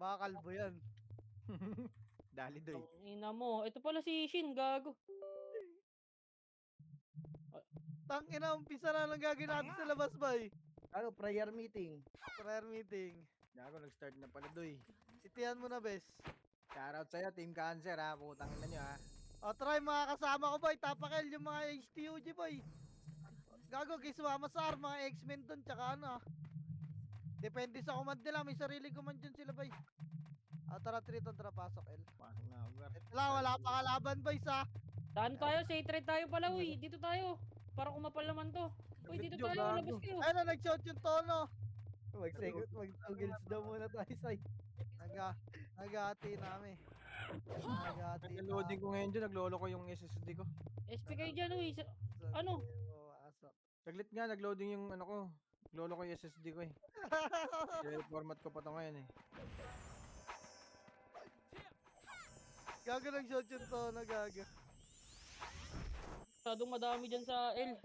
Baka kalbo yan. Dali doy. Ina mo. Ito pala si Shin, gago. Tangina, umpisa na lang gagawin natin sa labas, boy. Ano, prayer meeting. Prayer meeting. Gago, nag-start na pala doy. Itihan mo na, bes. Shoutout sa'yo, Team Cancer ha. Putang ina nyo ha. O, try mga kasama ko, boy. Tapakel yung mga HTUG, boy. Gago, kisumama sa R, mga X-Men dun, tsaka ano. Depende sa command nila. May sariling command dyan sila, boy. Tara, Triton, tara, pasok, El. Pasok na ako, Gar. Ito lang, wala pa kalaban, boy, sa... Saan tayo? Sa trade tayo pala, uy. Dito tayo. Para kumapal naman to. Uy, dito Medyo tayo. gago. Labas kayo. Ayun na, nag-shout yung tono. Mag-tugils daw muna tayo, Sai. Nag-ati namin. Nag-ati Nag-loading ko ngayon dyan, naglolo ko yung SSD ko. SP kayo dyan, uy. Ano? Asok. Saglit nga, nag-loading yung ano ko. Naglolo ko yung SSD ko eh. I-format ko pa to ngayon eh. Gago nag-shout yung tono, gago. Masyadong madami dyan sa L.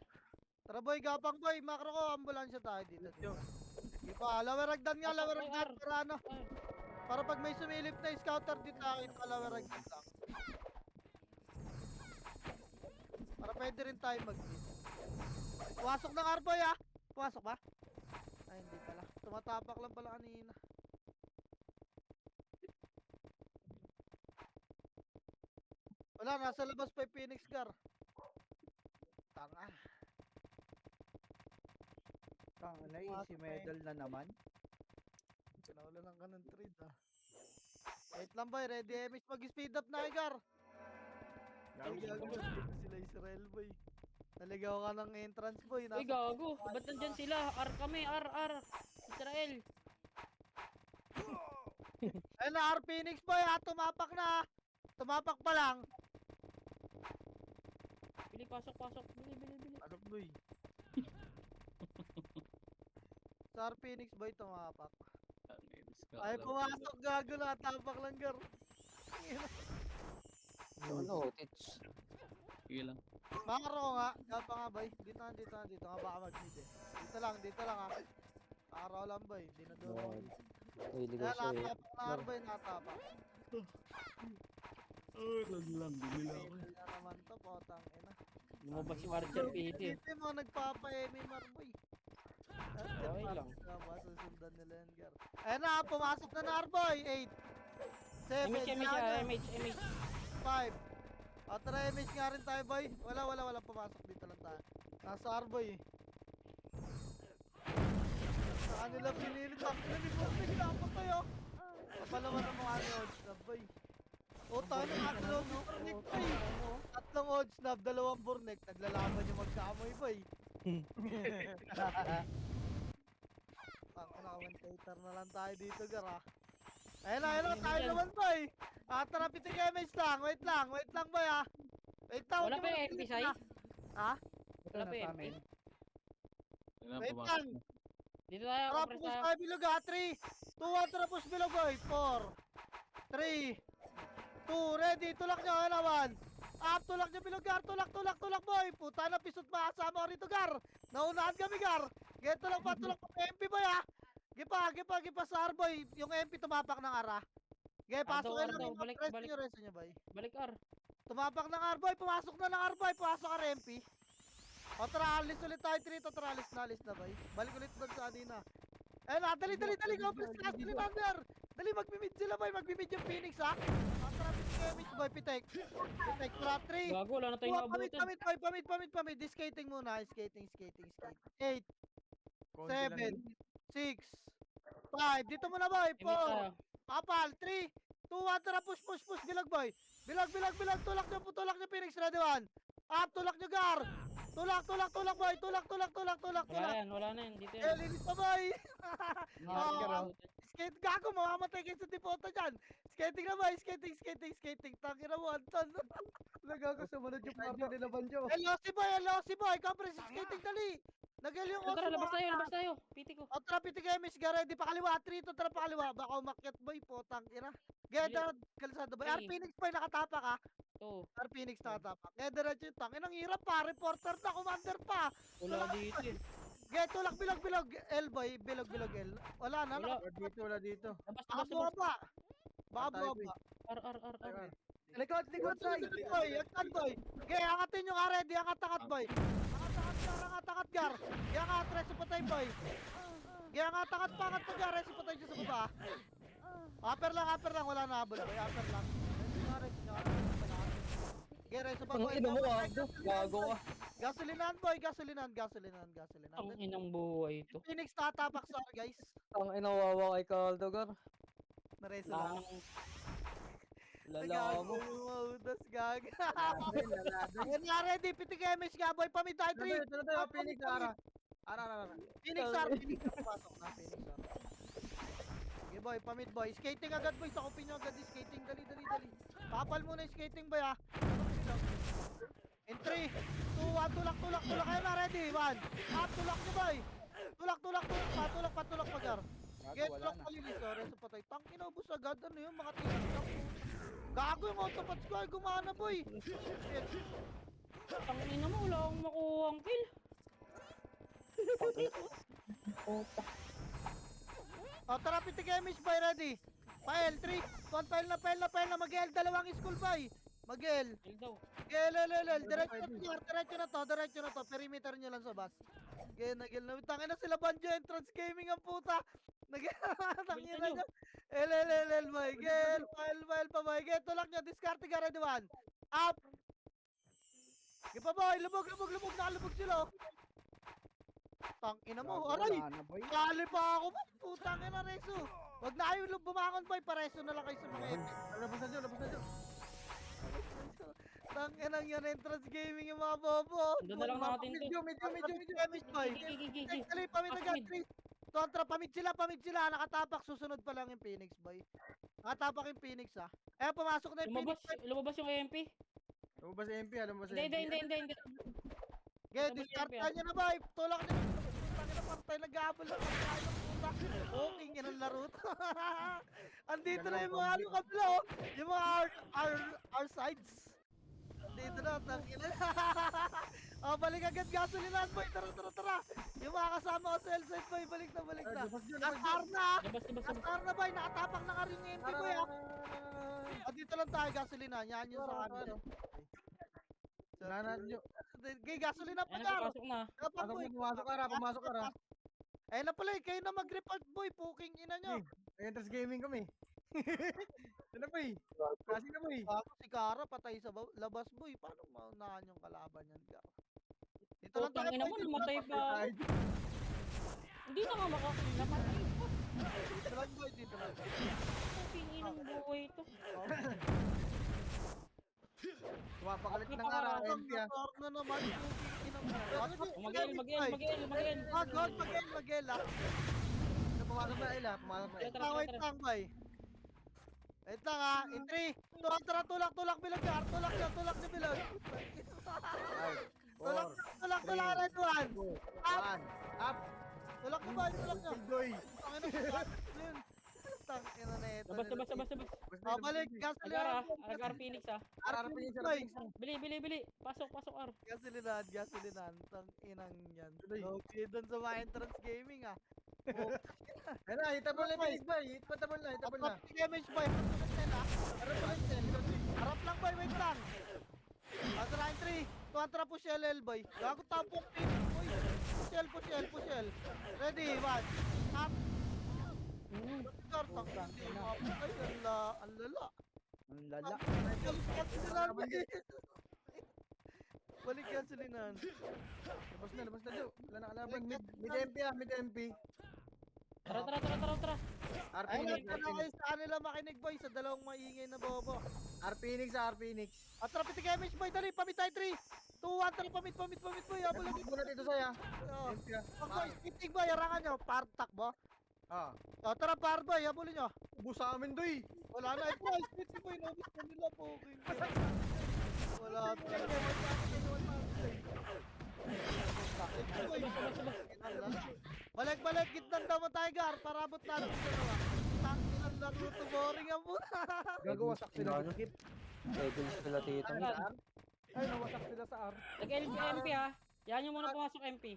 Tara, boy, gapang, boy. Makro ko, ambulansya tayo dito. Di pa, laweragdan nga, laweragdan. Para ano? Para pag may sumilip na scouter dito, kita laweragdan lang. Para pwede rin tayo mag-hit. Pumasok ng Arboy, ah. Pumasok ba? Ay, hindi pala. Tumatapak lang pala kanina. Wala, nasa labas pa yung Phoenix Gar. Tanga. Tanga, easy medal na naman. Pinawala lang ka ng trade, ah. Wait lang, boy. Ready, MS. Mag-speed up na, Gar. Ay, gago. Dito sila Israel, boy. Naligaw ka ng entrance, boy. Uy, gago. Ba't nandyan sila? R kami, R. Israel. Ayun na, R Phoenix, boy, ha. Tumapak na. Tumapak pa lang. Bili, pasok. Bili. Ano boy? Sa R Phoenix, boy, tumapak. Ay, pumasok, gago na. Tapak lang, Gar. Ano, tits. Sige lang. Makaro ko nga. Gapa nga, boy. Dito nga. Baka mag-mid, eh. Dito lang, ha. Makaro lang, boy. Hindi na doon. Hilig Kaya ko sa'yo. natapak na, R, boy. Natapak. Lang, bili lang. Hindi na naman to, potang ina. Lumabas si Archer PT. Hindi mo nagpapa-MMR, boy. Okay lang. Masusundan nila yan, Gar. Ayun na, pumasok na na, Arboy. 8, 7, MH. 5. Tara, MH nga rin tayo, boy. Wala pumasok. Dito lang tayo. Nasa Arboy. Sa kanila pinilip. Ang pinilip. Pinilapot tayo. Kapalaman ng mga odds snub, boy. Tayo na tatlong burnek, boy. Tatlong odds snub, 2 burnek. Naglalaban yung magkamoy, boy. Ako na-commentator na lang tayo dito, Gar, ha. Ayun na, tayo naman, boy. Tara, pitik MH lang. Wait lang, boy, ha. Wait lang. Wala pa yung MP, Sai? Ha? Wala pa yung MP? Wait lang. Dito tayo, Tara, compress push tayo. tayo bilog, ha. 3, 2, 1, tara, push bilog, boy. 4, 3, 2, ready. Tulak nyo, ayun naman. Tulak nyo bilog, Gar. Tulak, boy. Puta na, pisot pa. Kasama ko rito, Gar. Naunahan kami, Gar. Tulak pa MP, boy, ha. Gipa sa Arboy. Yung MP tumapak ng ara. Pasok kayo lang. Balik. Resto nyo, boy. Balik, R. Tumapak ng Arboy. Pumasok na ng Arboy. Pumasok ka MP. Tara, alis ulit tayo trito. Tara, alis na, boy. Balik ulit doon sa kanina. Ayun na, dali. Go, press last remember. Dali, mag-mid sila, boy. Mag-mid yung Phoenix, ha. Tara, pitik, boy. Pitek. Tara, 3. Gago, wala na tayong naabutan. Pamit. Skating muna. Skating. 8, 7, 6, 5. Dito muna, boy. 4. Kapal. 3, 2, 1. Tara, push. Bilag, boy. Bilag. Tulak nyo, Phoenix. Ready, 1. Tulak nyo, Gar. Tulak, boy. Tulak. Wala na yan. Dito yan. Linis pa, boy. Naabutan. Skate, gago. Mamamatay kayo sa dipota dyan. Skating na, boy. Skating. Tangina mo, Anton. Nagago sumunod yung party nila Banjo. LOC, boy. Kapres, skating, dali. Nag-L yung Tara, oso. labas tayo. PT ko. Tara, pitik MS, Gar. Ready pa kaliwa. 3, 2, tara pa kaliwa. Baka umakyat, boy. Potang ina. Geda, kalsada, boy. Hey. Phoenix, boy. Nakatapak, ha. To. Phoenix nakatapak. Geda, diretso yung tang. Inang hirap pa. Reporter na, commander pa. Wala dito eh. Ge, tulak bilog. L boy, bilog L. Wala na, Wala. Wala dito. Labas, baka labas, labas. bumaba. Baka Tayo, bumaba. R. Likod, side. Boy, agad boy. Ge, angatin yung ready, angat boy. Angat gar. Ge, angat, reso patay boy. Ge, angat pa gar, reso patay dyan sa baba. Upper lang, wala na habol boy, upper lang. Reso nga. Ge, reso pa boy. Gago ka. Gasolinahan boy, gasolinahan. Ang inang buhay ito. Phoenix tatapak sa guys. Ang inawawa kay Caldogar. Nareso lang. Lala mo. Maudas gag. Ayun nga ready, pitik MH nga boy, pamid tayo 3. Ito na tayo, Phoenix, Ara. Phoenix R, pasok na Phoenix R. Okay boy, pamid boy. Skating agad boy, sakupin nyo agad yung skating. Dali. Papal muna yung skating boy ha. In 3, 2, 1, tulak kayo na, ready, 1. Tulak nyo boy. Tulak, patulak pagar. Get tulak palilis, reso patay. Tangin na, ubus agad, ano yun, mga tingin. Gago yung autopods ko ay gumana boy. Shit. Ang ina mo, wala akong makuha ang kill. Tara, pitik MH boy, ready. Pael, 3, pael na, mag-L, dalawang school boy. Mag-L. Kill daw. Diretso na to, perimeter nyo lang sa bus. Nag-L na, tangin na sila Banjo Entrance Gaming ang puta. Tangin na nyo. L, boy, pael pa boy, tulak nyo, discard ka, ready 1. Up. Pa boy, lubog, nakalubog sila. Tangina mo, aray. Kali pa ako ba? Putang ina, Reso. Wag na kayo bumangon boy, pareso na lang kayo sa mga epic. Labas na dyan. Tangina yan, entrance gaming yung mga bobo. Doon na lang natin to. Medyo. Damage boy. Gigi. Dali, pamit agad, 3. Kontra, pamit sila, nakatapak, susunod pa lang yung Phoenix boy. Nakatapak yung Phoenix ha. Pumasok na yung Phoenix. Lumabas yung AMP. Lumabas MP. Hindi. Discartan nyo na boy. Tulak nyo. Tangina, partay, nag-aabol lang. Okay, yan ang laro to. Andito na yung mga kabila oh. Yung mga our sides. Andito na, tangina. Balik agad gasolinahan boy. Tara. Yung mga kasama ko sa L-side boy, balik na. Asar na. Asar na boy, nakatapak na ka rin yung MP boy ah. Dito lang tayo gasolinahan. Yan yung sa amin. Nanat nyo. Gay, gasolina pa Ayun, gar. pasok na. Pumasok ka ra. Eh na pala, kayo na mag-report boy, puking ina nyo. Entrance gaming kami. Ano pa Kasi na Ako si Kara, patay sa labas boy. Paano maunahan yung kalaban yan, Gar? Dito lang tayo. Putang ina mo, namatay pa. Hindi na nga makakill. Namatay pa. Dito lang boy, dito lang. Puting inang buhay ito. Pumapakalit na nga ra. MP ah. Na naman, puking ina mo. Mag-L. Mag-L ah. Pumasok na ila. Wait lang boy. Wait lang ah, in 3, tulak bilog Gar, tulak nyo bilog. Tulak red 1. Up. Tulak nyo boy, tulak nyo. Doy. Tangina na ito. Labas. Balik, gasolinahan. Agar Phoenix ah. Harapin yung sarapin. Bili. Pasok R. Gasolinahan. Tanginang yan. Okay, dun sa mga entrance gaming ah. Ano, hitabol na Phoenix boy. Hitabol na. Damage boy, harap lang boy, wait lang. Line 3, tuwantra po si LL boy. Gago tampok Phoenix boy. Push L. Ready, 1. Up. Ang lala. Balik gasolinahan. Labas na do. Wala na kalaban. Mid MP. Tara. R Ay, Phoenix. nagtanong kayo sa kanila makinig boy sa dalawang maingay na bobo. R Phoenix. At traffic damage boy, dali, pamit tayo 3, 2, 1, tara, pamit boy, habol lang. Muna dito saya. MP ah. Boy, skating boy, harangan nyo, partak bo. Tara, par boy, habulin nyo. Ubus sa amin doy. Wala na, boy, skating boy, nabos na nila po. Wala talaga. Balik, gitnang daw mo Tiger, para abot natin sa dalawa. Tanginan lang ito, boring ang puta. Gagawasak sila. Legends pala tito. Ay, nawasak sila sa R. Nag-MP ah. Yan yung muna pumasok MP.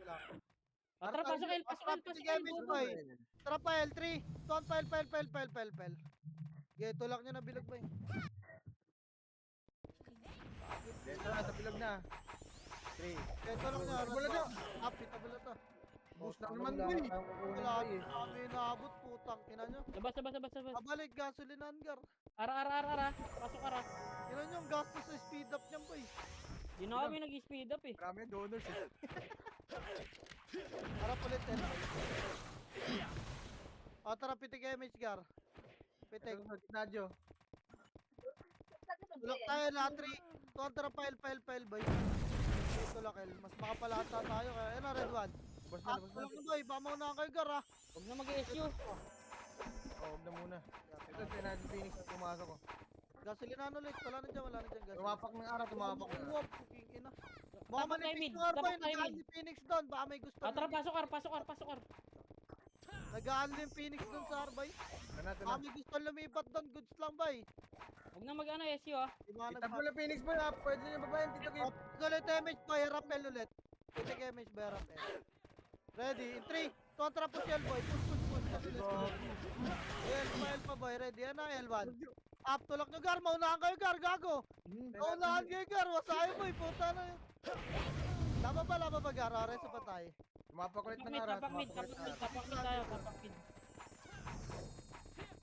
Tara, pasok L, pasok L, pasok L. Gamage, Go, boy. go. Tara pa, L3. Tuwan pa, pel. Okay, tulak nyo na bilog, boy. Dito na, sa bilog na. 3. Okay, tulak nyo. Wala na. Apitable na to. Boost na Ano naman, wala boy. tayong kukunin, Wala boy, eh. kami naabot, putang ina nyo. Labas. Abalik, gasoline hangar. Ara. Pasok ara. Ina nyo, ang gastos sa speed up niyan, boy. Di na kami nag-speed up eh. Marami donors eh. Harap ulit, eh. O, tara, pitik image, gar. Pitik. Nadyo. Tulak tayo na, 3. Tuwan, tara, pile, boy. Okay, tulak, L. Mas makapalata tayo, kaya, ayun na, red one. Labas na, labas na. Tulak nyo, boy. Bamaw na kayo, gar, ha. Huwag na mag-SU. Huwag na muna. Ito, tinadyo Phoenix na pumasok ko. Gasolinahan ulit. Wala na dyan gasolina. Tumapak ng ara, tumapak ng ara. Uwap, puking ina. Baka Tapos tayo manipis mid, yung Arboy, tapos tayo nag-aan mid. ni Phoenix doon. Baka may gusto. Tara, pasok ar. Nag-aan din Phoenix doon sa Arboy. Ito Baka na. may gusto lumipat doon. Goods lang, bay. Huwag na mag-ano SU ah. Di mga Itab mo na Phoenix boy ha. Pwede nyo babayan, Tito Kip. Ulit image, boy. Rappel ulit. Pitik image, boy. Rappel. Ready? In 3. Kontra po si L-boy. Push. L pa, boy. Ready? Yan na, L1. Up, tulak nyo, gar. Maunahan kayo, gar. Gago. Maunahan kayo, gar. Wasayo, boy. Puta na yun. Laba ba, gar? Reso pa tayo. Tumapak ulit ng ara. Tapak mid tayo.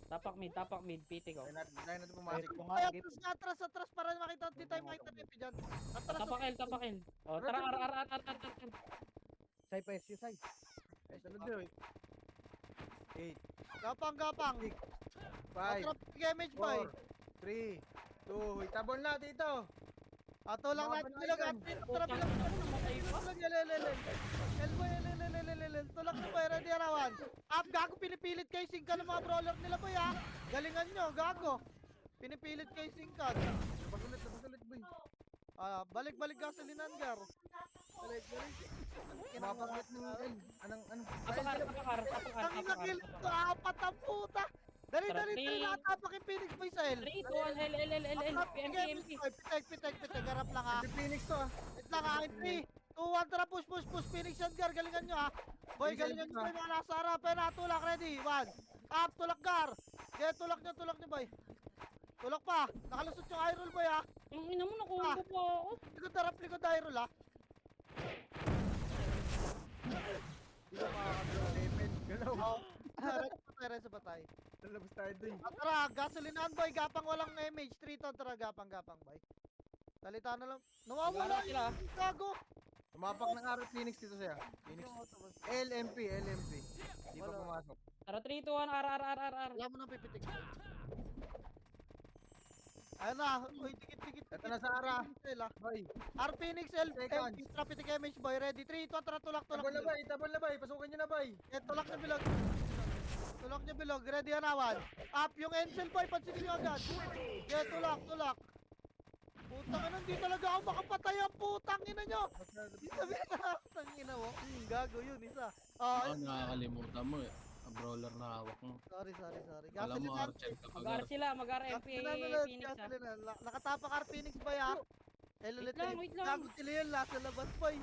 Tapak mid, piti ko. Dahil na pumasok. Ay, atras para makita, di tayo makita ni Pijan. Atras. Tapak L. O, tara, ar. Sai pa SU, sai. Ay, sunod nyo eh. 8, Gapang. 6, 5, Atras image, boy. 4, 3, 2, itabon na dito. Ato lang Mga natin panay bilang yan. atin. Putang ina, namatay pa. Elboy, tulak na boy, ready arawan. Up, gago, pinipilit kayo singkan ng mga brawler nila boy ha. Galingan nyo, gago. Pinipilit kayo singkan. Labas ulit boy. Balik gasolinan, gar. Balik. Tumapak ulit ng L. Anong. Tapak Ang inakil ito, apat ang puta. Dali, natapak yung Phoenix boy sa L. 3, 2, 1, L, PMP. Pitek, garap lang ha. Si Phoenix to ah. Wait lang ha, 3, 2, 1, tara, push, Phoenix yan, gar, galingan nyo ha. Boy, galingan nyo boy, mga nasa harapan na, tulak, ready, 1, up, tulak, gar. Okay, tulak nyo, boy. Tulak pa, nakalusot yung eye roll, boy ha. Ang ina mo, nakuha ko pa ako. Likod eye roll ha. Hindi ko makakabit. Galaw. Reso pa tayo. Lalabas tayo dun. Tara, gasolinahan, boy, gapang walang image, 3 ton, tara, gapang, boy. Salita na lang. Nawawala Nag-aaral sila. yung gago. Tumapak ng ara Phoenix dito siya. Phoenix. LMP. Di pa Wala. pumasok. Tara, 3, 2, 1, ar. Wala mo nang pipitik. Ayun na, uy, dikit. Ito na sa ara. Boy. R Phoenix L, Seconds. Trapitic image, boy, ready, 3, 2, tara, tulak. Tabon na bay. Pasukin nyo na bay. Tulak na bilog. Ready, anawan. Up yung Encel, boy, pansinin nyo agad. Yeah, tulak. Putang ina, hindi talaga ako makapatay ang putang ina nyo. Sabi na, putang ina mo. Gago yun, isa. Nakakalimutan mo eh. A brawler na hawak mo. Sorry. Alam mo, Gasolinahan. Archer kapag Mag-ar sila, mag-RMP Phoenix ha. Nakatapak R Phoenix ba ya? Wait lang. Gago sila yun, nasa labas boy.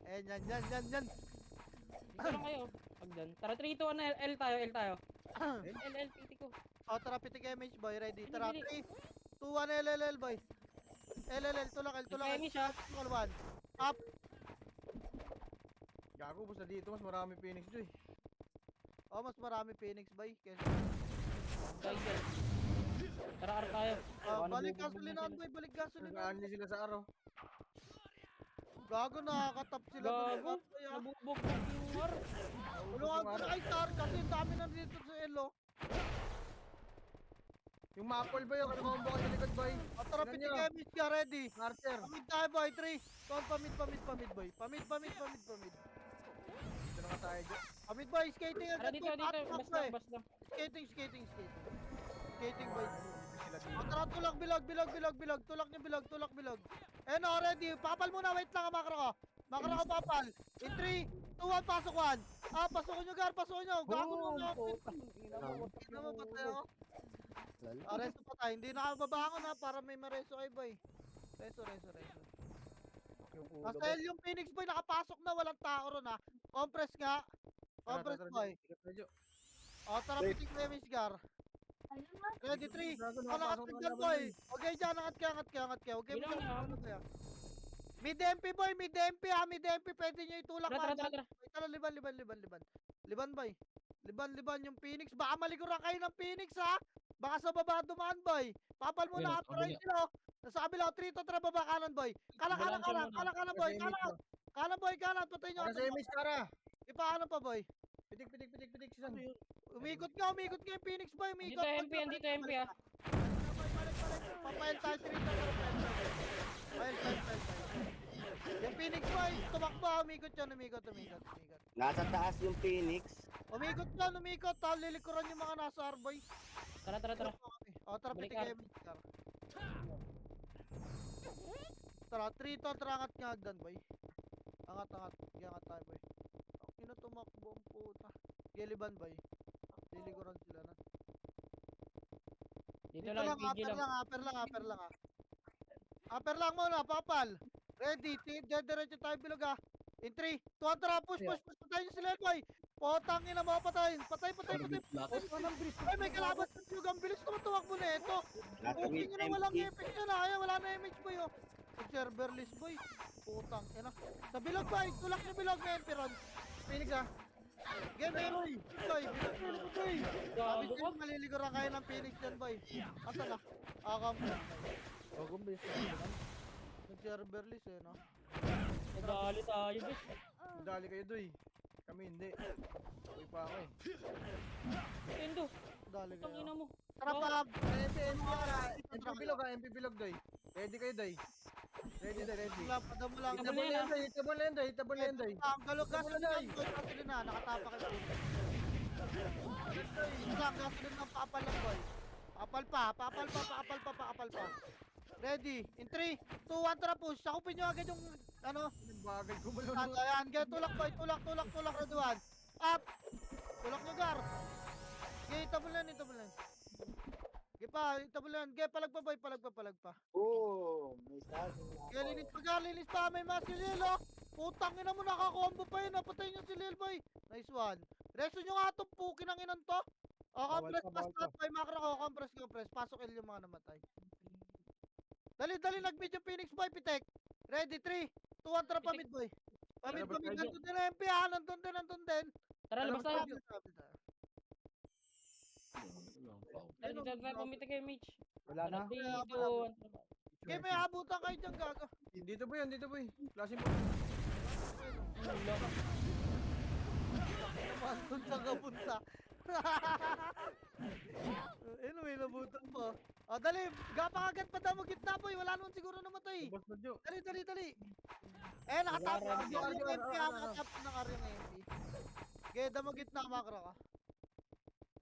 Eh, yan. Dito lang kayo. Pag dyan. Tara, 3, 2, 1, L tayo. L, piti ko. O, tara, pitik image boy, ready. Tara, Dili. 3, 2, 1, LLL boy. LLL, tulak. Finish ha. Tulak, 1. Up. Gago, basta dito mas marami Phoenix Joy. Oh, mas marami Phoenix boy. Kesa. Geiger. Tara, ar tayo. Balik gasolinahan boy, balik gasolinahan. Nagaan niya sila sa araw. Gago, nakakatap sila. Gago. Boy, ah. Nabugbog yung ar. Tulungan ko na kay Star kasi ang dami na dito sa Elo. Yung Mapple ba yun? Kumambo ka sa likod boy. O, tara, Tingnan pitik nyo. image ka, ready. Archer. Pamid tayo boy, 3. Tuwan, pamid boy. Pamid. Dito na nga tayo dyan. Pamid boy, skating Tara, agad. dito. Bas lang. Skating. Skating boy. Sila O, dito. tara, tulak, bilog. Tulak, bilog. Eh, no, ready. Papal muna, wait lang ang makro ko. Makro ko, papal. In 3, 2, 1, pasok 1. Pasukin nyo, gar, pasukin nyo. Gago na ako. Hindi na mapatay ako. Reso pa tayo. Hindi na ako babangon ha, para may mareso kay boy. Reso. Nasa L yung Phoenix boy, nakapasok na, walang tao ron ha. Compress nga. Compress boy. Tigat na, Jo. O, tara pitik na yung Misgar. Ready, 3. Gago, O, nakapasok nakatag na dyan, laban boy. dun. Okay, dyan, angat ka, angat ka, angat ka. Okay, Bilang Misgar, niya. ano ba yan? Mid MP, boy, mid MP, ha, mid MP. Pwede nyo itulak, Tara, tara, man. tara, tara. Tara, liban, liban, liban, liban. Liban, boy. Liban, liban yung Phoenix. Baka maliguran kayo ng Phoenix, ha? Baka sa baba dumaan, boy. Papal mo Ayun, na, sa kabila. right nila, oh. Nasa kabila, 3 to 3, baba kanan, boy. Kanan, kanan, Ambulansya kanan, muna. kanan, kanan, Para boy, sa kanan. image mo. Kanan, boy, kanan. Patay nyo, Para sa atay. image, Kara. Ipaano pa, boy? Pitik, pitik, pitik, pitik, si San. Umikot nga yung Phoenix, boy. Andito Umikot. MP, andito MP ah. Balik. Papail tayo, 3 to 3. Pail. Yung Phoenix, boy. Tumakbo, umikot yan, umikot. Nasa taas yung Phoenix. Umikot yan, umikot. Lilikuran yung mga nasa arboy. Tara, tara, tara. O, tara, Balik pitik kayo, Misgar. Tara, 3 to, angat nga agdan, boy. Angat tayo, boy. Ina tumakbo ang puta. Geliban, boy. Lilikuran sila na. Dito lang, PG lang. upper lang. Upper lang muna, papal. Ready, diretso tayo bilog ha. In 3, 2, tara, push. Patayin nyo sila, boy. Potang ina mo, patayin. Patay. Target lock. Ay, may kalabas sa bilog. Ang bilis naman tumakbo na ito. Nasa Okay mid nyo na walang empty. epic na. Ay, wala na image, boy. Oh. Server list, boy. Putang ina. Sa bilog, boy. Tulak nyo bilog na Emperon. Phoenix ha. Game na boy. Boy. Sabi Gago ko, ka. maliliguran kayo ng Phoenix dyan, boy. Asa na? Akam na. Bagong bilis na naman. Nag-server list eh, no? Nadali tayo, bis. Dali kayo, Doy. Kami hindi. Uy pa ako eh. Endo, Dali tangina kayo. mo. Tara pa. MP bilog ha, MP bilog, Doy. Ready kayo, Doy. Ready. Padamo lang. Tabol na yan, ah. Hitabon na yan, Doy. Ang galog Tabol gasolin na, ng boy. Gasolin na. Nakatapa kayo. Isang gasolin ng papal lang, boy. Papal pa. Ready. In 3, 2, 1, tara push. Sakupin nyo agad yung, ano, Bagay ko malunod. ayan. Gaya, tulak, boy. Tulak, Raduan. Up. Tulak nyo, Gar. Okay, tabulan. Okay pa, tabulan. Okay, palag pa. Oo, may sabi Okay, linis pa. May mga si Lil, oh. Putang ina mo, nakakombo pa yun. Napatay nyo si Lil, boy. Nice one. Reso nyo nga itong pukin ng inan to. O, compress pa start, boy. Macro ko, compress. Pasok il yung mga namatay. Dali, nag-mid yung Phoenix, boy. Pitek. Ready, 3, 2, 1, tara pa mid, boy. Pamid. Nandun din ang MP, ha. Nandun din. Tara, labas tayo. Tara, dito tayo pumita kayo, Mitch. Wala na. Tara, dito. Okay, may abutan kayo dyan, gago. Dito boy. Flashing mo. Naman, dun sa kapunta. Ano, may nabutan pa. O, dali. Gapang agad pa daw mo gitna, boy. Wala naman siguro namatay. Boss na, Jo. Dali. Eh, nakatap Wala ng rin. Arya ng MP, ha. Ano? Nakatap ng Arya ng MP. Okay, damo gitna, makro ka.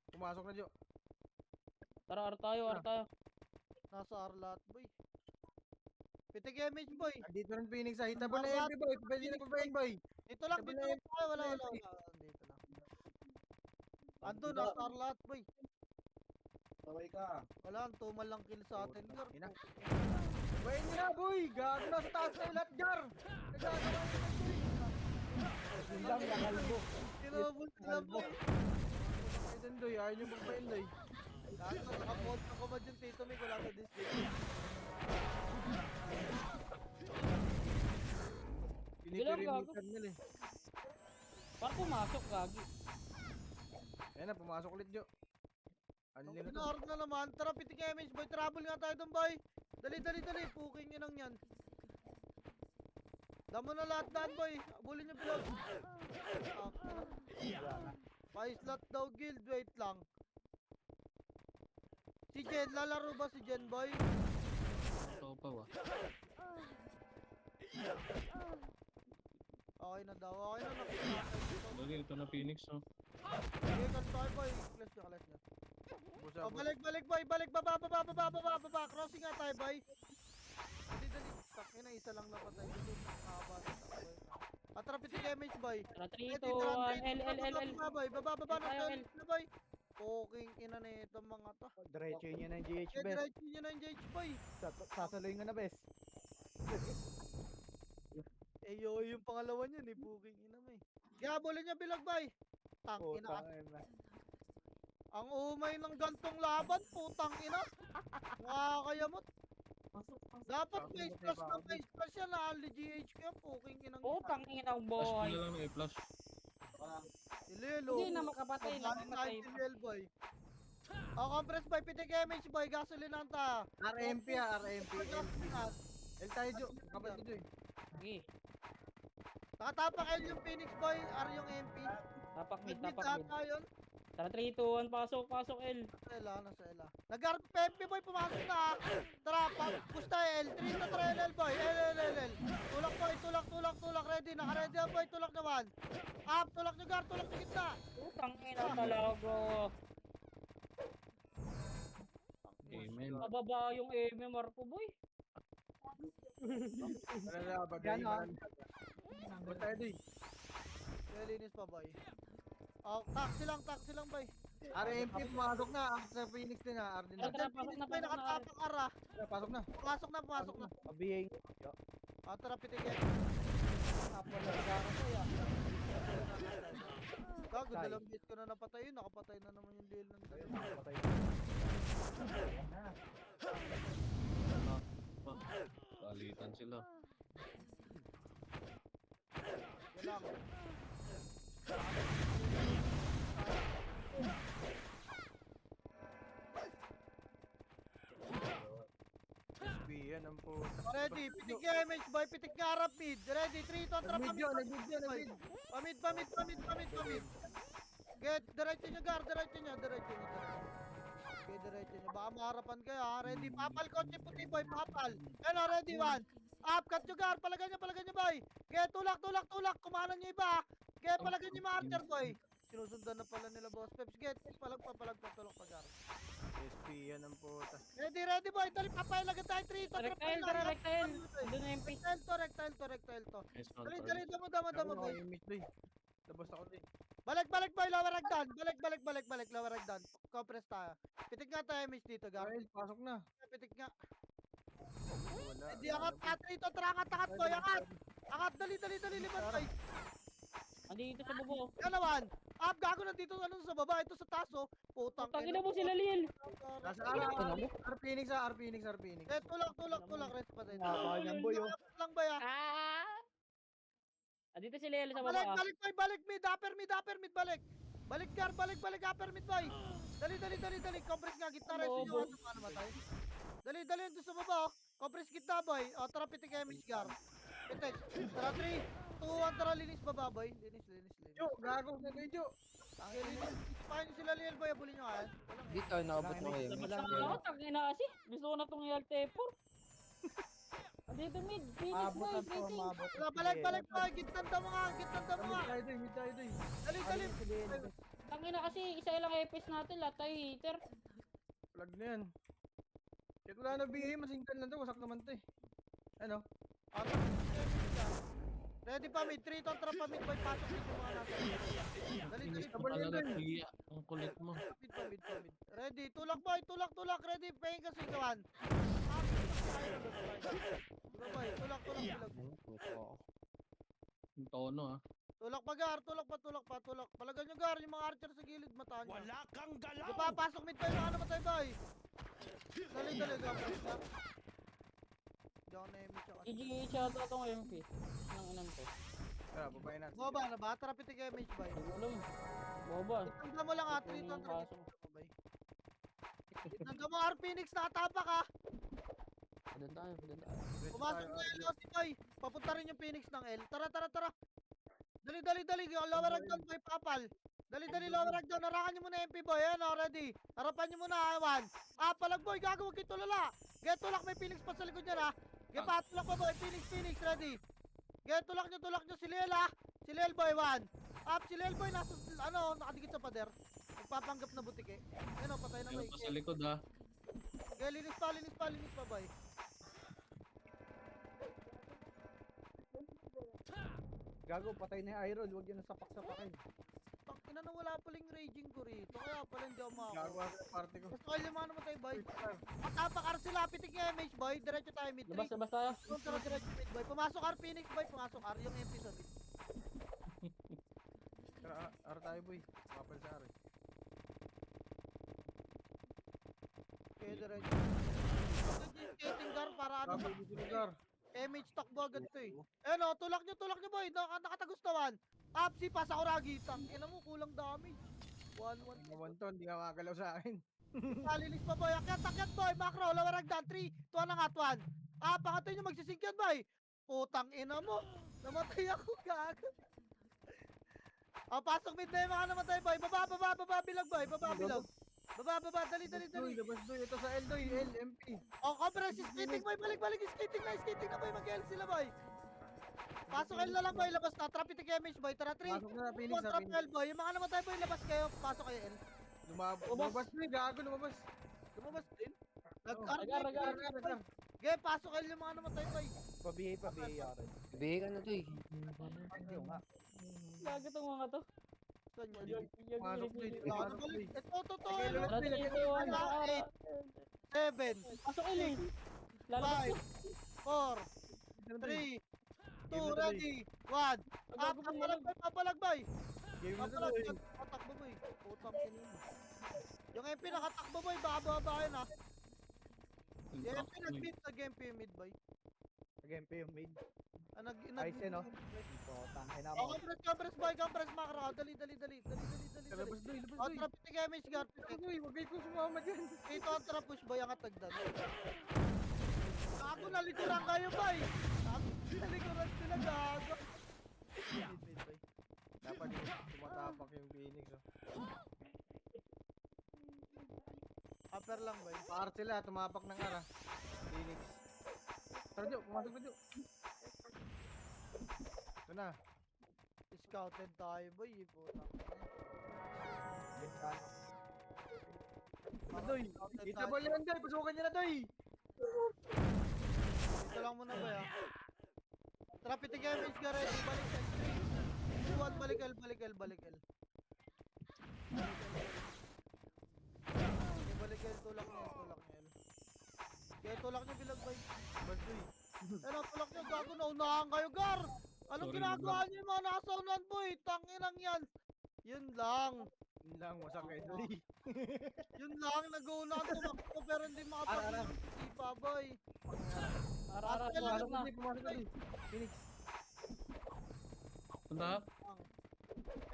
Pumasok na, Jo. Tara, ar tayo. Nasa R lahat, boy. Pitik image, boy. Dito rin Phoenix ha. Hitabon na MP, boy. Pwede na pabayin, boy. Dito lang. Sabi na Ay, wala. Dito lang. Ando, nasa R lahat, boy. Taway ka. Wala, ang tumal lang kill sa atin, Gar. Ina. Pabayin nyo na, boy. Gago na sa taas na lahat, Gar. Nagagawa nyo na, boy. Yun lang, nakalbo. Kinabot sila, boy. Ay, dun, Doy. Ayaw nyo magpain, Doy. Gago, nakapot ako ba dyan, Tito Mick? Wala ka display. Piniperimeter nila eh. Para pumasok, gagi. Ayan na, pumasok ulit, Jo. Ano Ang nila to? pinarog na naman. Tara, pitik image, boy. Trouble nga tayo dun, boy. Dali. Puking yun ang yan. Damo na lahat daan, boy. Abulin nyo bilog. Pa-slot daw, guild. Wait lang. Si Jen, lalaro ba si Jen, boy? Ito pa wa. Okay na daw. Okay na, nakikita. Bagay, ito na Phoenix, no? Okay, tayo, boy. Clash nyo. Busa, Oh, boss. balik, boy. Balik, baba. Crossing nga tayo, boy. Dali. Takina, isa lang napatay. Dito, nakahaba. Atrap ito image, boy. Tara, 3, Ready, 2, tara, 1, L. Baba, boy. Baba L ng tayo, L, boy. Poking ina na itong mga to. Diretso yun ng GH Kaya best. diretso nyo na yung JH, boy. Sasaloy nga na best. Eh, yo, yung pangalawa niyan, eh. Poking ina mo, eh. Gabulin niya bilog boy. Oh, Tangina. tangina. Ang umay ng gantong laban, putang ina. Nakakayamot. Dapat may plus na may plus yan na GH ko yan, puking inang Putang ina ang Flash mo buhay. na lang ng i-flash. Ililo. Hindi na makapatay, nakamatay pa. Real boy. Oh, compress boy, pitik MH boy, gasoline ta. RMP RMP. Gasoline. L tayo, Jo. Kapatid Jo eh. Sige. Nakatapak L yung Phoenix boy, R yung MP. Tapak mid, Mid-mid tapak mid. ata yun. Tara 3, 2, 1, pasok, pasok L. Sela, nasa Ela. Nag-guard PMP boy, pumasok na. Tara, push tayo L. 3 na tara L boy. L. Tulak boy, tulak. Ready, naka-ready ang boy, tulak naman. Up, tulak nyo guard, tulak nyo gitna. Putang ina talaga. Amen. Mababa yung MMR ko boy. Wala na, bagay. Ganon. Ba't tayo doy? Kaya linis pa boy. Oh, taxi lang boy. RMP, pumasok na. Ang sa Phoenix din ha. R din na. Tara, pasok na, Boy, pasok na. nakatapak ara. Pasok na. Pumasok na. Mabiyay. Tara, pitigyan. Tapos na gano'n kaya. Gago, Tay. dalawang beses ko na napatay yun. Nakapatay na naman yung deal ng dalawa. Patay. Palitan sila. Kailangan. SP, yan ang po. Ready, pitik ka MH boy, pitik nga harap mid. Ready, 3 to trap Nag-mid yun. Pamid. Get, diretso nyo gar, diretso nyo. Okay, diretso nyo. Baka maharapan kayo ha. Ready, papal kotse puti boy, papal. Ano, ready, 1. Up, cut nyo gar, palagan nyo boy. Get, tulak. Kumanan nyo iba. Get, palagan nyo mga archer boy. Sinusundan na pala nila boss Peps. Get, tulak pa, tulak pa gar. SP, yan ang po. Ready boy, dali papailagan tayo 3 to trap. Rectile, tara, rectile. Andun na yung pick. Rectile to. Nice one, Dali, damo boy. Labas ako din. Balik boy, lower ragdan. Balik, lower ragdan. Compress tayo. Pitik nga tayo image dito, gar. Guys, pasok na. Pitik nga. Wala. Hindi, angat rito, angat boy, angat. Angat, dali, lipat boy. Andito sa bubo. Yan naman. Up, gago na dito, ano sa baba, ito sa taso. Putang Putang ina mo sila Lil. Nasa R Phoenix. Eh, tulak, rest pa tayo. Nakakanyang boy, oh. Lang ba ya? Andito si Lil sa baba. Balik boy, balik mid, upper mid, balik. Balik gar, balik, upper mid boy. Dali, compress nga, gitna rest nyo, ano paano matay. Dali, doon sa baba, oh. Compress gitna boy. O, tara, pitik image gar. Pitik. Tara, 3, 2, 1, tara, linis baba boy. Linis. Jo, gago na kayo, Jo. Okay, linis. Paano sila Lil boy, abulin nyo kaya? Dito, naabot ko kayo. Tang ina kasi. Gusto ko na tong LT4. Andito mid. Phoenix Maabot boy, ang to, Phoenix. maabot. Wala, balik boy. Gitnan mo nga. Mid tayo doy. Dali. Tang ina kasi isa ilang epis natin lahat tayo hitter. Plug na yan. Kahit wala na BA, masingkan lang to. Wasak naman to eh. Ano? Ready pa mid, 3 to trap pa mid boy, pasok dito mga nasa. Dali, Inis ka Double pala yun, na Doy. tiya. Ang kulit mo. mid pa mid. Ready, tulak boy, tulak, ready, paying kasi kawan. Diba boy, tulak, bilog. Ang tono ah. Tulak pa gar, tulak pa. Palagan nyo gar, yung mga archer sa gilid, mataan nyo. Wala kang galaw! Diba, pasok mid boy, ano matay boy? Dali, gapos na. Hindi ako na-image ako. GG shoutout tong MP. Nang inan to. Tara, babayin natin. Boba na ba? Tara pitik image boy. Alam. Boba. Itanda mo lang ha, 3 to trap. Pasok. Itanda mo R Phoenix, nakatapak ha. Doon tayo. Pumasok na L si boy. Papunta rin yung Phoenix ng L. Tara. Dali. Lower ragdown boy, papal. Dali, lower ragdown. Narakan nyo muna MP boy. Ayan, ready. Harapan nyo muna, Iwan. Palag boy, gago, huwag kayo tulala. Get tulak, may Phoenix pa sa likod niya ha. Get patulak pa boy, Phoenix, ready. Get tulak nyo si Lel ha. Si Lel boy, 1. Up, si Lel boy, nasa, nakadikit sa pader. Nagpapanggap na butik eh. Yan o, patay na Meron boy. pa sa likod ah. Okay, linis pa boy. Gago, patay na yung iron. Huwag yan ang sapak-sapakin. Ina na wala paling raging ko rito. Kaya pala hindi ako Gago makakuha. ako sa party ko. Gusto kayo limangan naman tayo, boy. Matapakar sila, pitik yung MH, boy. Diretso tayo mid. Labas tayo. Diretso mid, boy. Pumasok R Phoenix, boy. Pumasok R yung MP sa mid. Ar tayo boy. Kapal sa ar eh. Okay, diretso. Skating gar para ano Kapal dito lugar. MH takbo agad to eh. Eh no, tulak nyo boy. Nakatagos naman. Upsi pa sa Kuragi. Tangina mo, kulang damage. 1-1. Mawanton, hindi ka makagalaw sa akin. Kalinis pa boy. Akyat boy. Macro, lawaragdan. 3, 2 na nga, 1. Pakatay nyo magsisink yan boy. Putang ina mo. Namatay ako, gago. Pasok mid na yung mga namatay boy. Baba, bilag boy. Baba, dali. Doy, labas doy. Ito sa L doy, L, MP. Cobra, si skating boy. Balik. Skating na boy. Mag-L sila boy. Pasok L na lang boy. Labas na. Trappic damage boy. Tara, 3. Pasok na, Phoenix na, Trap Phoenix. L boy. Yung mga namatay boy. Labas kayo. Pasok kayo L. Lumabas doy, gago, lumabas. Lumabas din. Agar. Ge, pasok L yung mga namatay boy. Pabihay Aaron. Bigay ka na to eh. Ayaw nga. Gago tong mga to. Saan yun? Pasok doy, pasok doy. Ito, Sige, L. lulas Tara, doy, 3, 2, 1. Wala, 8, 7, Pasok L eh. Lalabas 5, 4, 3, 2, ready, 1. Gago pa nalang. Papalagbay. Game na to doy. Patakbo boy. Putang kinino. Yung MP nakatakbo boy. Baka bababahin ha. Yung MP nag-mid. Nag-MP yung mid boy. Nag-MP yung maid. Nag-mid. Ayos, no? Putang ina mo. Compress boy. Compress macro. Dali. Labas doy, labas doy. Trap ni damage guard. Labas doy, wag kayo sumama dyan. Ito ang trap push boy. Ang atagdan. Ako nalikuran kayo boy. Ako nalikuran sila gago. Mid boy. Dapat yung tumatapak yung Phoenix. Oh. Upper lang boy. Par sila, tumapak ng ara. Phoenix. Tara Jo, pumasok na Jo. Ito na. Scouted tayo boy. Putang. Doy, kita ba yan Doy? Pasukan niya na Doy. Dito lang muna ba ya? Trapit ni Kevin ready. Balik L. 3, 2, 1. Balik L. Balik L. Balik L. Tulak niya L. Kaya tulak niya bilag boy. Bas Doy. Ano, tulak niya gago. Naunahan kayo gar. Anong Sorry, ginagawa niyo yung mga nakasaunan boy? Tanginang yan. Yun lang. Yun lang, masakit Doy. Yun lang. Nag-uunaan tumakbo pero hindi makapag pa boy. Ara. Pumasok na Doy, pumasok na Doy. Phoenix. Punta ka?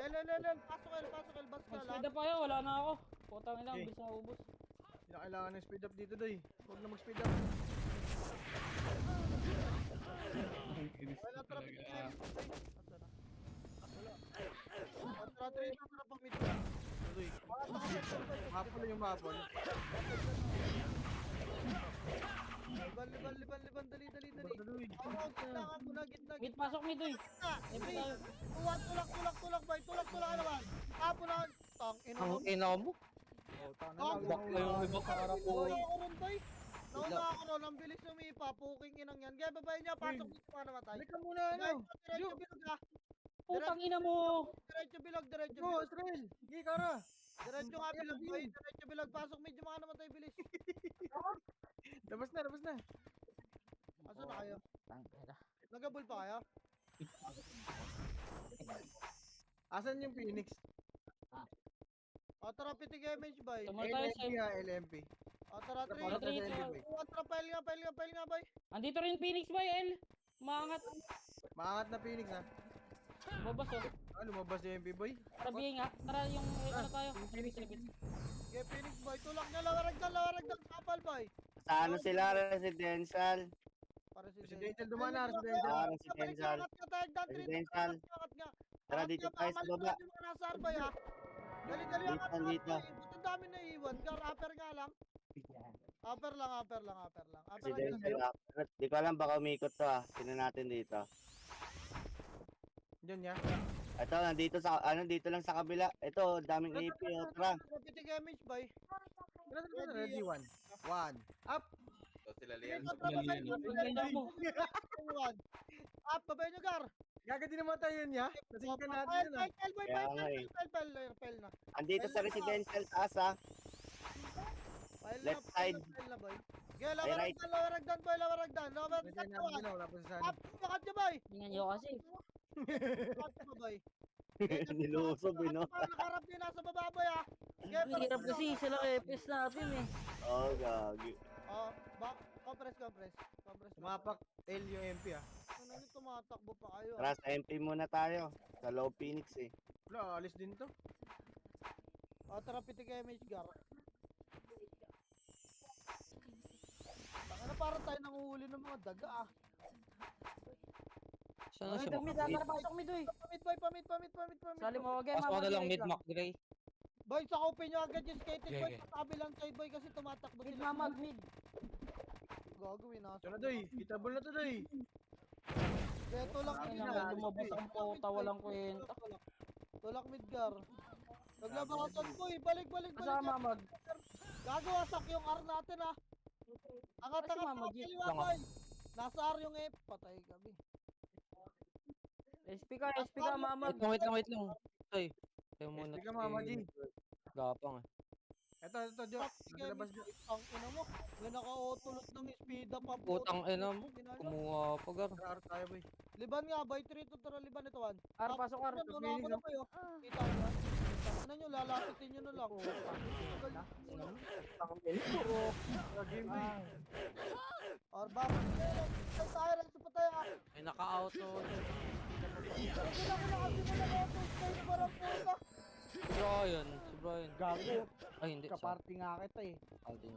L. Pasok L. Bas ka lang. Speed up kayo. Wala na ako. Putang ina. Okay. Bilis na ubos. Hindi na kailangan ng speed up dito Doy. Huwag na mag-speed up. Wala traffic ni Kevin. Wala. Traffic na pang mid. Doy. Mapol yung mapol. Liban, dali. Basta Doy. Kailangan mo na gitna. Mid pasok mid eh. Three, tuwag, tulak, boy. Tulak naman. Tapo na. Tang, ina mo. Ang ina mo. Putang Oh, ina. bakla yung iba sa harap ko. Nauna ako ron, boy. Nauna ako ron. Ang bilis lumipa. Puking inang yan. Kaya babae niya. Pasok dito mga namatay. Balik ka muna ano. Diretso bilog ha. Putang ina mo. Diretso bilog. Go, Israel. Sige, Kara. Diretso nga bilog, boy. Diretso bilog. Pasok medyo mga namatay. Bilis. Labas na. Asan na kayo? Tangina. Nagabul pa kayo? Asan yung Phoenix? Tara, pitig image, boy. Tumal tayo LMP sa... ha, LMP. Tara, Para 3. three, sa LMP. Tara, pile nga, boy. Andito rin Phoenix boy L. Umangat. Maangat na Phoenix ha. Babas oh. Lumabas yung MP boy. Tara bihin nga. Tara yung ano tayo. Phoenix. Okay, Phoenix, boy. Tulak niya. Lawaragdan. Kapal, boy. Sa ano sila, residential? Para si Residential dumana, residential. Residential. Residential. Tara, Tara dito tayo sa baba. Nasa arbay ha. Dali Dito. Ang dami na iwan. Gar, upper nga lang. Upper lang. Residential. Di ko alam, baka umikot to ah. Tingnan natin dito. Diyan ya. Ito, dito lang sa kabila. Ito, daming AP. Oh, tara. Pitig image, boy. Ready, one. Up. Ganda mo. Up, babay nyo, Gar. Gaga din naman tayo yun ya. Kasing ka natin yun ah. Kaya nga eh. File na. Andito sa residential taas ah. Left side. File na, boy. Okay, Ay, right. lawaragdan, boy. Lawaragdan. Residential natin wala pa sa Up, bakat nyo, boy. Tingnan nyo kasi. Bakat nyo, boy. Nilusob, no? Nakaharap nyo nasa baba, boy, ah. Sige, Ang hirap kasi sila FPS natin eh. Oo, gagi. Oh, compress. Compress. Tumapak L yung MP ah. Ano nyo tumatakbo pa kayo, ah. Tara, sa MP muna tayo. Sa low Phoenix eh. Wala, alis din to. Oh, tara, pitik kayo, Mage Gar. Ano, parang tayo nanguhuli ng mga daga, ah. Ay, Saan siya mid, makapit? tara, pasok mid, uy. Pamit. Sali mo agad, Pasok ko na lang mid mid Mac Gray. Boy, sakupin nyo agad yung skating, Okay, boy. okay. Sa kabilang side, boy, kasi tumatakbo Mid, sila. mamag, mid. Gagawin na. Ito na doy, hitable na to doy. Kaya tulak Ay, mid naku, Gar. lumabas ang puta, walang kwenta. Tulak mid Gar. Naglabasan, boy. Balik. Kasama, mag. Gagawasak yung R natin, ah. Angat, Kasi Mama G. kaliwa, Lang, ah. boy. Nasa R yung F. Patay kami. SP ka, mamag. Wait lang. Toy. Tayo muna. Sige ka, Mama G. Gapang eh. Ito, Jo. Naglabas Jo. Ang ina mo. May naka-autolot ng speed up pa. Putang ina mo. Kumuha pa gar. Ar tayo boy. Liban nga, boy. 3 to tara, liban ito, Juan. R, pasok, R. Una ako na kayo. Kita ko na. Ano nyo, lalapitin nyo na lang. Game boy. Or bakit kayo? Ay, tayo rin sa patay, ah. May naka-auto. Sige lang, kasi mo na auto. Stay na parang puta. Si Brian. Gago. Ay hindi. Kaparty nga kita eh.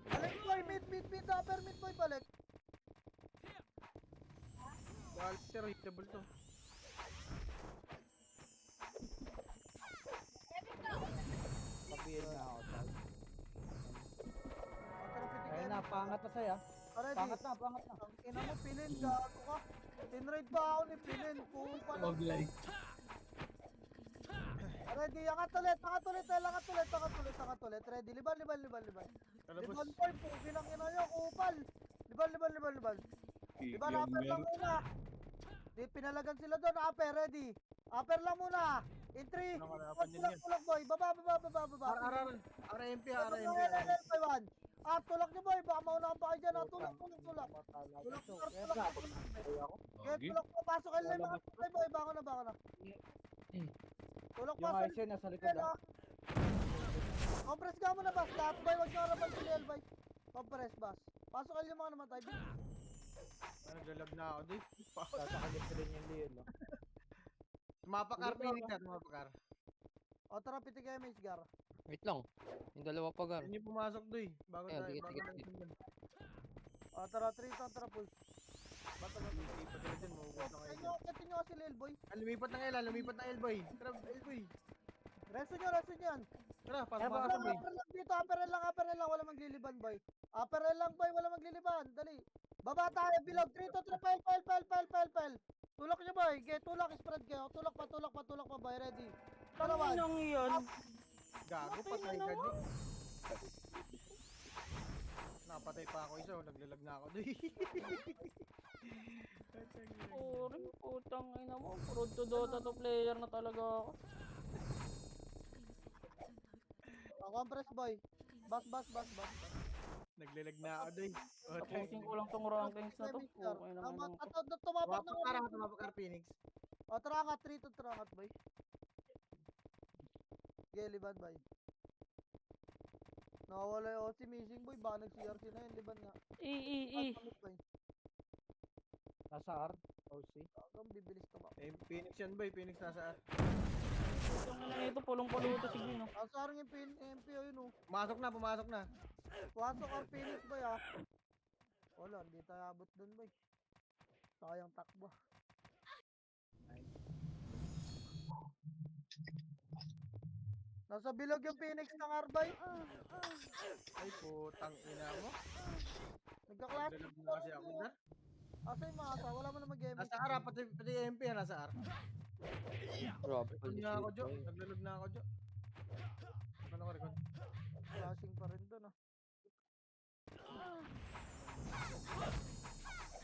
Balik, boy. Mid. Upper mid, boy. Balik. Walter, hitable to. Sabihin nga ako. Tal. Tara, pitik Ayun kayo. na, pangat na saya. Ready? Pangat na. Ang ina mo, pilin. Gago ka. Tinrade pa ako ni pilin. Pupa na. Oglay. Ready, angat ulit. Ready, liban. Kalabas. Liban, boy. Pugi lang ina nyo, kupal. Liban. Liban, upper lang muna. Di, pinalagan sila doon. Upper, ready. Upper lang muna. In 3, Ano ka napan din yan? tulak, boy. Baba. RMP, RMP. Tulak niyo, boy. Baka maunahan pa kayo dyan. Tulak. Tulak, Gagi. tulak po. Pasok kayo lang mga patay, boy. Baka na. Tulak Yung pa. ice yun, nasa likod ah. Compress ka muna, boss. Lahat, boy. Huwag nyo harapan si Lel, boy. Compress, boss. Pasok kayo yung mga namatay. Naglalag na ako doy. Sasakagit ko rin yung Leon. No? Tumapak R Phoenix na, tumapak R. O, tara, pitik kayo, Mage Gar. Wait lang. Yung dalawa pa gar. Hindi pumasok doy. Bago Ayan, tayo, dikit, bago dikit, tayo sundan. O, tara, 3 ton, tara, push. Bata. Hindi pa sila dyan, mauubos na kayo. Katin nyo kasi Lel, boy. Lumipat ng L boy. Tara, L boy. Resto nyo yan. Tara, Eh, pasok baka pasok boy. Upper lang dito, upper lang, wala magliliban, boy. Upper lang, boy, wala magliliban. Dali. Baba tayo, bilog. 3 to 3, file. Tulak nyo, boy. Tulak, spread kayo. Tulak pa, boy. Ready. Parawan. Anong yun? Gago, patay ka di. Napatay pa ako isa, naglalag na ako doy. Puri, putang ina mo. Road to Dota to player na talaga ako. Compress, boy. Bas. Naglalag na ako doy. Tapusin ko lang tong rankings na to. Okay lang naman to. Tumapak na. Tumapak R Phoenix. O, tara, 3 to tara, boy. Sige, liban, boy. Nakawala yung OC missing, boy. Baka nag-CRC na yun, liban nga. Pamit, boy. Nasa R. OC. Ang bibilis to ba? Phoenix yan boy, Phoenix nasa R. Putang ina nito, pulong-pulo to sige no. Ang sarang yung MP, yun, oh. Pumasok na. Pumasok ang Phoenix, boy, ah. Wala, hindi tayo abot dun, boy. Sayang takbo. Nasa bilog yung Phoenix ng Arbay. Ay putang ina mo. Nagkaklase. Naglalag na kasi ako dyan. Asa yung mga asa? Wala mo na mag-gaming. Nasa R, pati MP yan nasa R. Grabe. Naglalag na ako, Jo. Naglalag na ako, Jo. Ano ko record? Flashing pa rin dun, ah.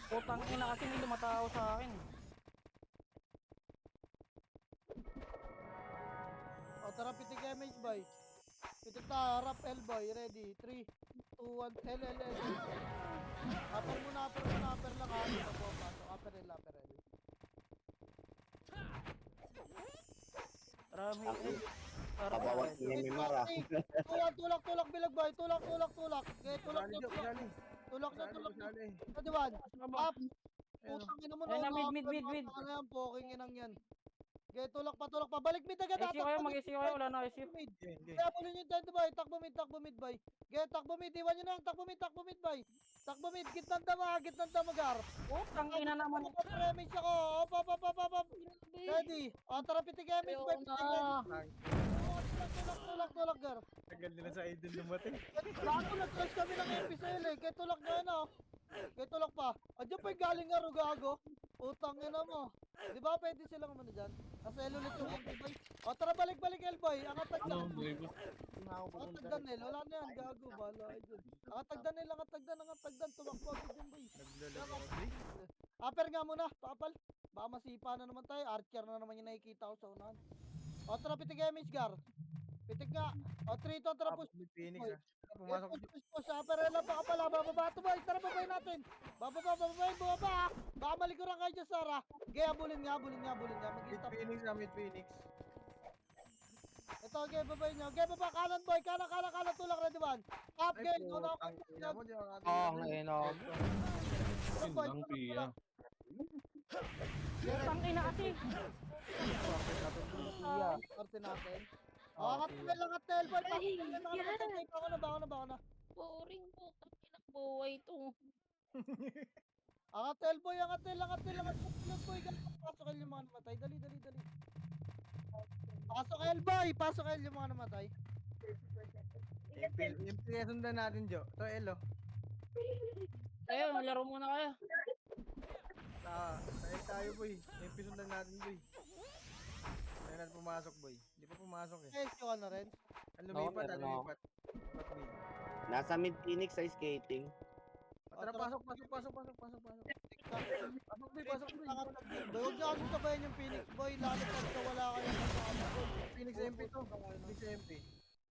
Putang ina kasi may lumatao sa akin. O, tara, pitik damage, boy. Pitik ta, harap L, boy. Ready? 3, 2, 1, L. Upper muna, upper lang, ha. Ito po, pasok. Upper L. Tara, may Tara, Kabawat ni Mimar ah. Tulak, bilog boy. Tulak. Okay, tulak Sali, niya, Jo, sali. tulak Sali, niya. sali. Kadiwan. Up. Ayun, Putang ina mo Ayun na, na. mid. Ano yan, poking inang yan. Okay, tulak pa. Balik mid agad. SU kayo, mag-SU kayo, wala na SU. Mid. Okay, okay. Kaya bulin yung tent boy. Takbo mid boy. Okay, takbo mid. Iwan nyo na lang. Takbo mid boy. Takbo mid. Gitnang damagar. Putang ina naman. Remix ako. Op. Ready. O, tara pitik remix boy. Tulak, gar. Tagal nila sa idol dumating. Gago, nag-crash kami ng MPCL eh. Kaya tulak na yun oh. Kaya tulak pa. Andiyan pa yung galing nga gago. Utang ina mo. Di ba pwede silang ano dyan? Nasa L ulit yung MP boy. O tara balik L-boy. Angat tagdan. Ano, boy ko. Angat tagdan L. Wala na yan gago. Bala ay dyan. Angat tagdan L. Angat tagdan. Tumakbo agad dyan boy. Naglalago ako, boy. Upper nga muna. Pakapal. Baka masipa na naman tayo. Archer na naman yung nakikita ko sa unahan. O tara pitik image gar. Pitik nga. O 3 to tara push. Tapos may Phoenix ah. Pumasok Push. Upper L lang baka pala. Bababa to boy. Tara babay natin. Bababa. Baka malikuran kayo dyan Sara. Gaya bulin nga. Mag-stop. mid Phoenix. Ito, okay, babay nyo. Okay, baba, kanan boy. Kanan, tulak ready one. Up, Ay, game. putang Una, ina mo, di ako Ang ina. Yun lang, Pia. Putang ina kasi. Parte natin. Angat tel, boy. Baka na. Boring po. Takinang buhay to. Angat tel, boy. Boy. Pasok kayo yung mga namatay. Dali. Pasok kayo yung mga namatay. MP sundan natin, Jo. To Elo. Ayun, laro muna kayo. Tayo, boy. MP sundan natin, boy. Ayun na pumasok, boy. Di pa pumasok eh. Eh, ka na rin. Lumipat. meron ako. Lumipat mid. Nasa mid Phoenix sa skating. Tara, pasok. Pasok, boy. Boy, huwag nyo kasi sabayan yung Phoenix, boy. Lalo pagka wala kayo. Phoenix MP to. Phoenix MP.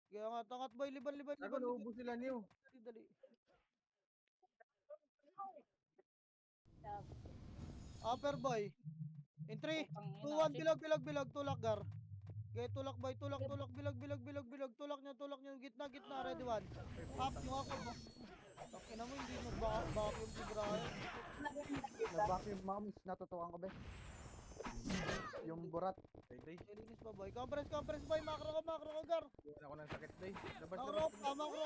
Kaya angat, boy. Liban. Ako, naubos sila niyo. Dali. Upper boy. In 3, 2, 1, bilog, tulak gar. Okay, tulak boy, tulak, bilog. Tulak nyo, gitna, ready one. Up, yung ako. Ina mo, hindi nag-vacuum si Brian. Nag-vacuum moms, natutukan ko ba? Yung burat. Day. Linis pa boy. Compress boy, makro ko gar. Iwan ako ng sakit, day. Labas. Makro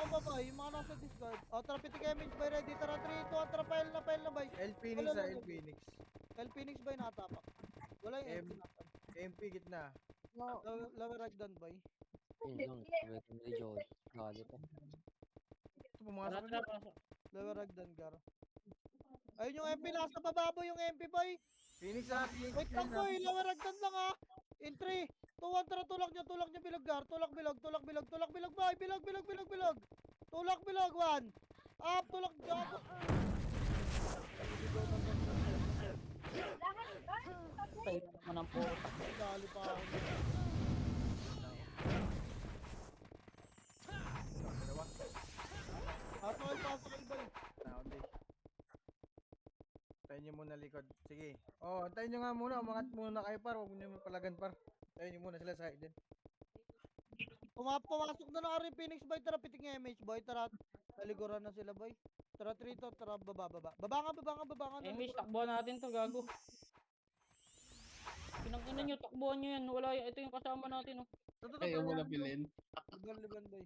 ko boy, yung mga nasa Discord. O, tara pitik image boy, ready, tara 3, 2, 1, tara pile na boy. El Phoenix Wala, ah, wala. El Phoenix. El Phoenix boy natapak. Wala yung M. MP natin. MP gitna. Lower ragdan boy. Yun lang. Sabi ko ni Joel. Galit ah. Pumasok Tara, na. pasok. Lower ragdan gar. Ayun yung MP, nasa bababo yung MP boy. Phoenix ah, Phoenix. Wait lang boy, lower ragdan lang ah. In 3, 2, 1, tara tulak nyo bilog gar. Tulak bilog boy, bilog. Tulak bilog 1. Up, tulak gago. Tayo naman ang puta. Dali pa ako. Dalawa. Pasok boy. Taon, day. Tayo nyo muna likod. Sige. Oh, tayo nyo nga muna. Umangat muna kayo par. Huwag nyo palagan par. Tayo nyo muna sila sa side din. Pumasok na ng Ari Phoenix boy, tara pitik ng MH boy, tara. Taliguran na sila boy. Tara 3 to, tara baba. Baba nga. Emish, takbuhan natin to, gago. Pinangina nyo, takbuhan nyo yan. Wala ito yung kasama natin, oh. Ayaw mo na bilhin. Liban boy.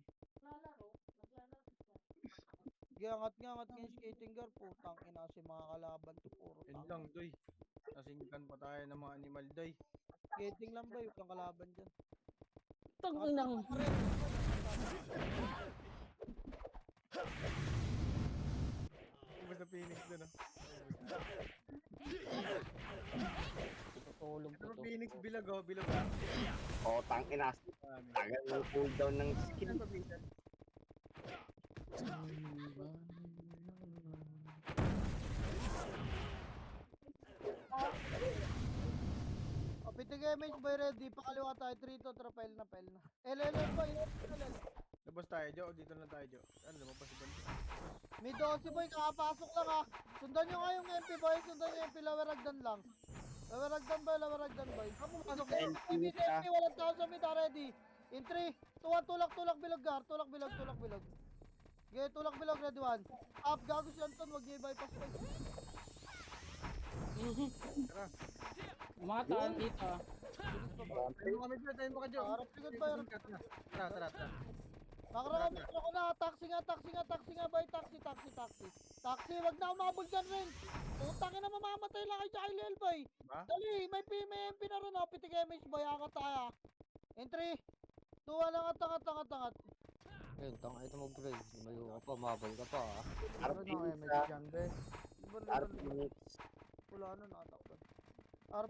Angat yung skating gar, putang ina si mga kalaban to puro Yun tang. lang, doy. Nasingkan pa tayo ng mga animal, doy. Skating lang boy, yung kalaban dyan. Tanginang. Basta Phoenix dun, ah. Tutulog Pero po to. Phoenix bilog, oh. Bilog ah. O, tangina. Tagal ng cooldown ng skill. Sino ba bisan? O pitik MH boy ready, pakaliwa tayo 3 to, tara pile na. LL boy, LL. Labas tayo, Jo. Dito lang tayo, Jo. Ano, lumabas si Bando. May 12 boy, kakapasok lang ha. Sundan nyo nga yung MP boy, sundan nyo yung MP, lower ragdan lang. Lawaragdan boy. Ako pumasok L, mo. Phoenix ah. Walang tao sa mid, ready. In 3, 2, 1, tulak bilog gar. Tulak bilog. Okay, tulak bilog, ready 1. Up, gago si Anton, wag niya i-bypass boy. Mga taan dito ah. Tayo mo kami dyan, tayo mo ka dyan. Harap likod ba, harap. Tara. Makro na, taxi nga boy, taxi. Taxi, wag na umabol dyan rin. Putang ina, mamamatay lang kayo sa Kyle boy. Ba? Dali, may MP na rin, oh. Pitik MH boy, angat tayo. In 3, 2, 1, angat. Ayun, tanga ito mo, Bray. Lumayo ka pa, mabal ka pa, ah. R, Meron ng Phoenix MX ah. dyan, be. R, Phoenix. Wala na, nakatakpan.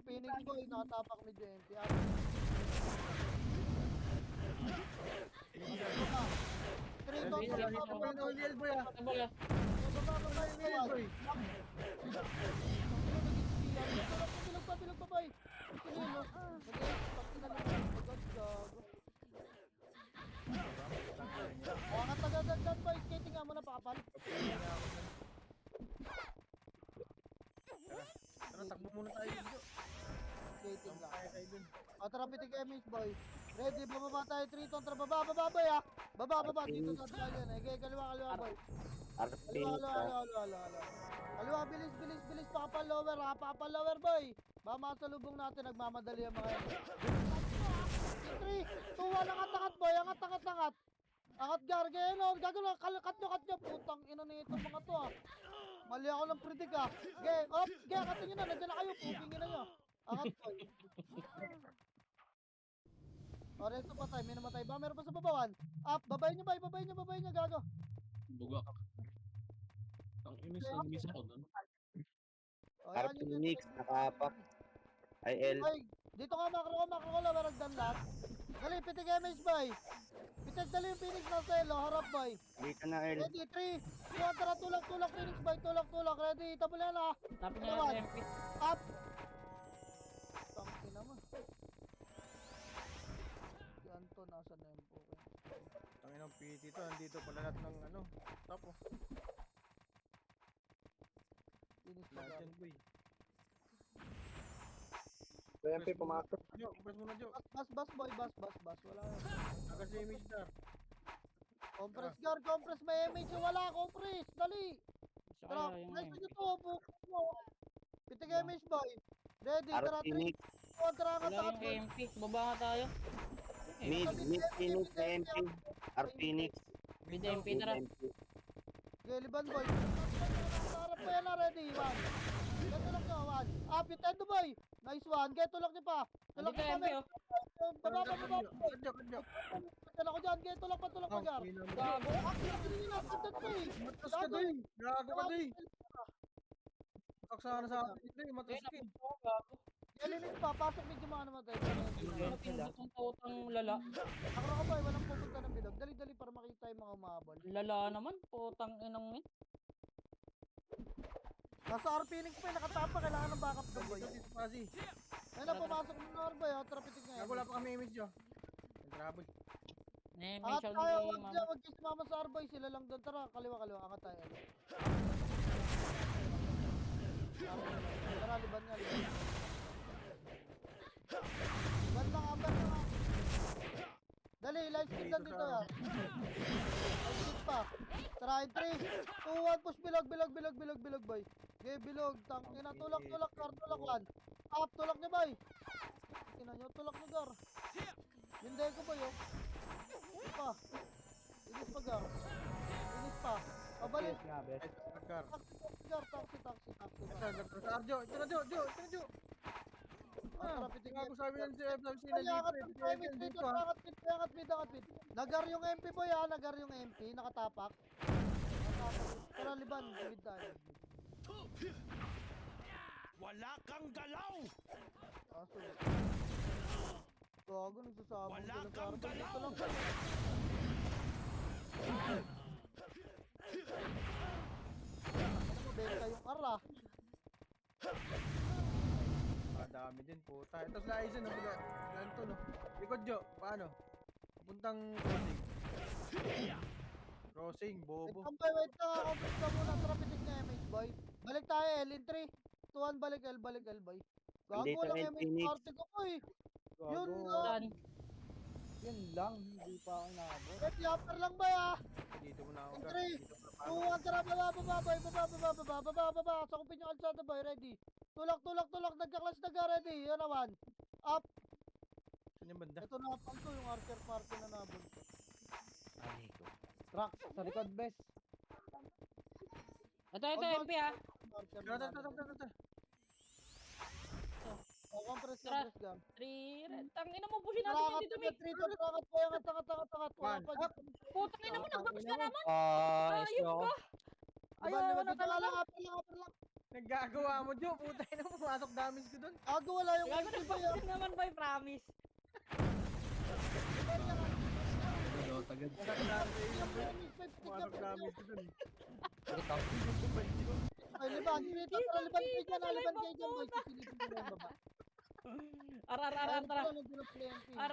Phoenix boy, nakatapak mid yung MP. Three, Ayun, go, ayun, go, ayun, go, Ako go, yung only elbow ah. Tabal ah. Elbow. Bilog pa, boy. Sinilo. Angat agad dyan, boy. Skating nga muna, pakapal. Tara, takbo muna tayo dito. Skating lang. Kaya tayo dun. Tara, pitik MH, boy. Ready, bababa tayo, 3 ton. Tara, baba, boy, ah. Baba. Dito sa tayo yan. Okay, kaliwa, boy. R, Phoenix ah. Kaliwa, bilis. Pakapal lower, boy. Baka masalubong natin, nagmamadali ang mga yan. 3, 2, 1, angat, boy. Angat. Angat, gargay, no? Gagawin, kat nyo. Putang ina nito mga to, ah. Mali ako ng predict, ah. Okay, angatin nyo na. Nandiyan na kayo, pupingin na nyo. Angat, boy. O, resto patay. May namatay ba? Meron pa sa babawan? Up, babayin nyo, gago. Bugak. Ang inis na miss ako doon. O, R, yan yun. Phoenix, nakaapak. Ay, L. Ay, dito nga makro ko, lawaragdan lahat. Dali, pitik MH, boy. Pitik, dali yung Phoenix na selo, harap, boy. Dito na L. Ready, 3, 2, tara, tulak, Phoenix, boy. Tulak. Ready, tabula na. Tapos niya Dalawa. yung MP. Up. Tangki naman. Si Anton, nasa na yung po. Tangin ng PT to, andito pala lahat ng ano. Tapo. Phoenix na Lahat gago. yan, boy. PMP pumasok. Jo, press muna, Jo. Bas, boy, bas. Wala yan. Aga si image dar. Compress, may MH, wala, compress. Dali. Tara, Saka yung nice MP. nyo to, bukas mo. Pitik MH, boy. Ready, R, tara, 3, Phoenix. 2, tara, Wala angat, yung MP. Baba nga tayo. Mid Phoenix na MP. R, Phoenix. Mid MP tara. MP. Geliban, boy. Harap mo yan na, ready, 1. Tulak nyo, 1. Up, yung tendo, boy. Nice one. Kaya tulak nyo pa. Tulak Andito nyo yung MP pa, oh. baba. Kadyo. Tala ko dyan, kaya tulak pa, Ang gar. ina mo. Gago, actually, yun ang content ko eh. Matas ka doy. Gago ka doy. Matak sana sa atin dito eh. Matas ka eh. Gelinis pa, pasok medyo mga naman tayo. Pinindot ng totang lala. Akro ko, boy, walang pupunta ng bilog. Dali, para makita yung mga umabol. Lala naman. Putang inang min. Nasa R Phoenix pa, nakatapa, kailangan ng backup doon, boy. Dito pasi. Ayun na, pumasok mo na, boy, trapitik nga. Gago wala pa kami image, Jo. Nag-trouble. May Angat shout tayo, ni mama. wag kayo sumama sa R, boy, sila lang doon. Tara, kaliwa, angat tayo. Tara, liban nga. Liban lang. Dali, light speed lang dito, ah. Light speed pa. Tara, in 3, 2, 1, push bilog, boy. Okay, bilog, tangina, tulak, gar, tulak, lan. Up, tulak niya, boy. Ina nyo, tulak niya, gar. Hindi ko, boy, oh. Inis pa. Inis pa, gar. Inis pa. Pabalik. Yes nga, be. Nagkar. Taxi. Ito na, Jo. Ito na, Jo. Tara, pitik Gago sabi yan si FWC na Ay, angat dito. mid, angat mid. Nagar yung MP, boy, ah. Nagar yung MP, nakatapak. Tara, liban, gilid tayo. Wala kang galaw! Aso. Gago, nagsasabi. Wala kang galaw! Ito lang. Ano mo, benta yung ara. Dami din puta. Ito sa Aizen no. Ganito no. Likod Jo. Paano? Puntang crossing. Bobo. Wait lang ako. Pista muna. Tara, pitik na MH, boy. Balik tayo, L in 3. 2-1, balik L, boy. Gago, Nandito walang rin, MH Phoenix. party ko boy. Yun Gago. lang. Saan? Yan lang, hindi pa ako nakabot. Ready, upper lang ba ya? Dito mo na ako. In Gar. 3, Dito mo na 2, 1, tara, baba, boy, baba. Sakupin yung kalsada, boy, ready. Tulak, nagka-clash na ready. Yan naman. Up. Saan yung banda? Ito na apal ko, yung archer party na nabol ko. Truck, sa likod, bes. Ito, MP ah. Archer Tara, na tara, nabol. tara, tara. Oh, compress Tara. gam. 3 red. Tangina mo, pusin natin yan dito, Mick. Tangat po, tangat. Wala One, pa up. dito. Putang ina mo, nagbabas ka naman. Ah, Ayun ako. ka. Ayaw Diba, na dito talaga. lang, upper lang. Naggagawa mo, Jo. Putay na mo. Pumasok damage ko dun. Gago, wala yung Gago, ulti ba yan? nagbabas naman, boy, promise. Pero tagad. Pumasok damage ko dun. Ito. Ay, liban kayo dyan, boy. Sisilipin ko na yung baba. Ar, tara. Ar.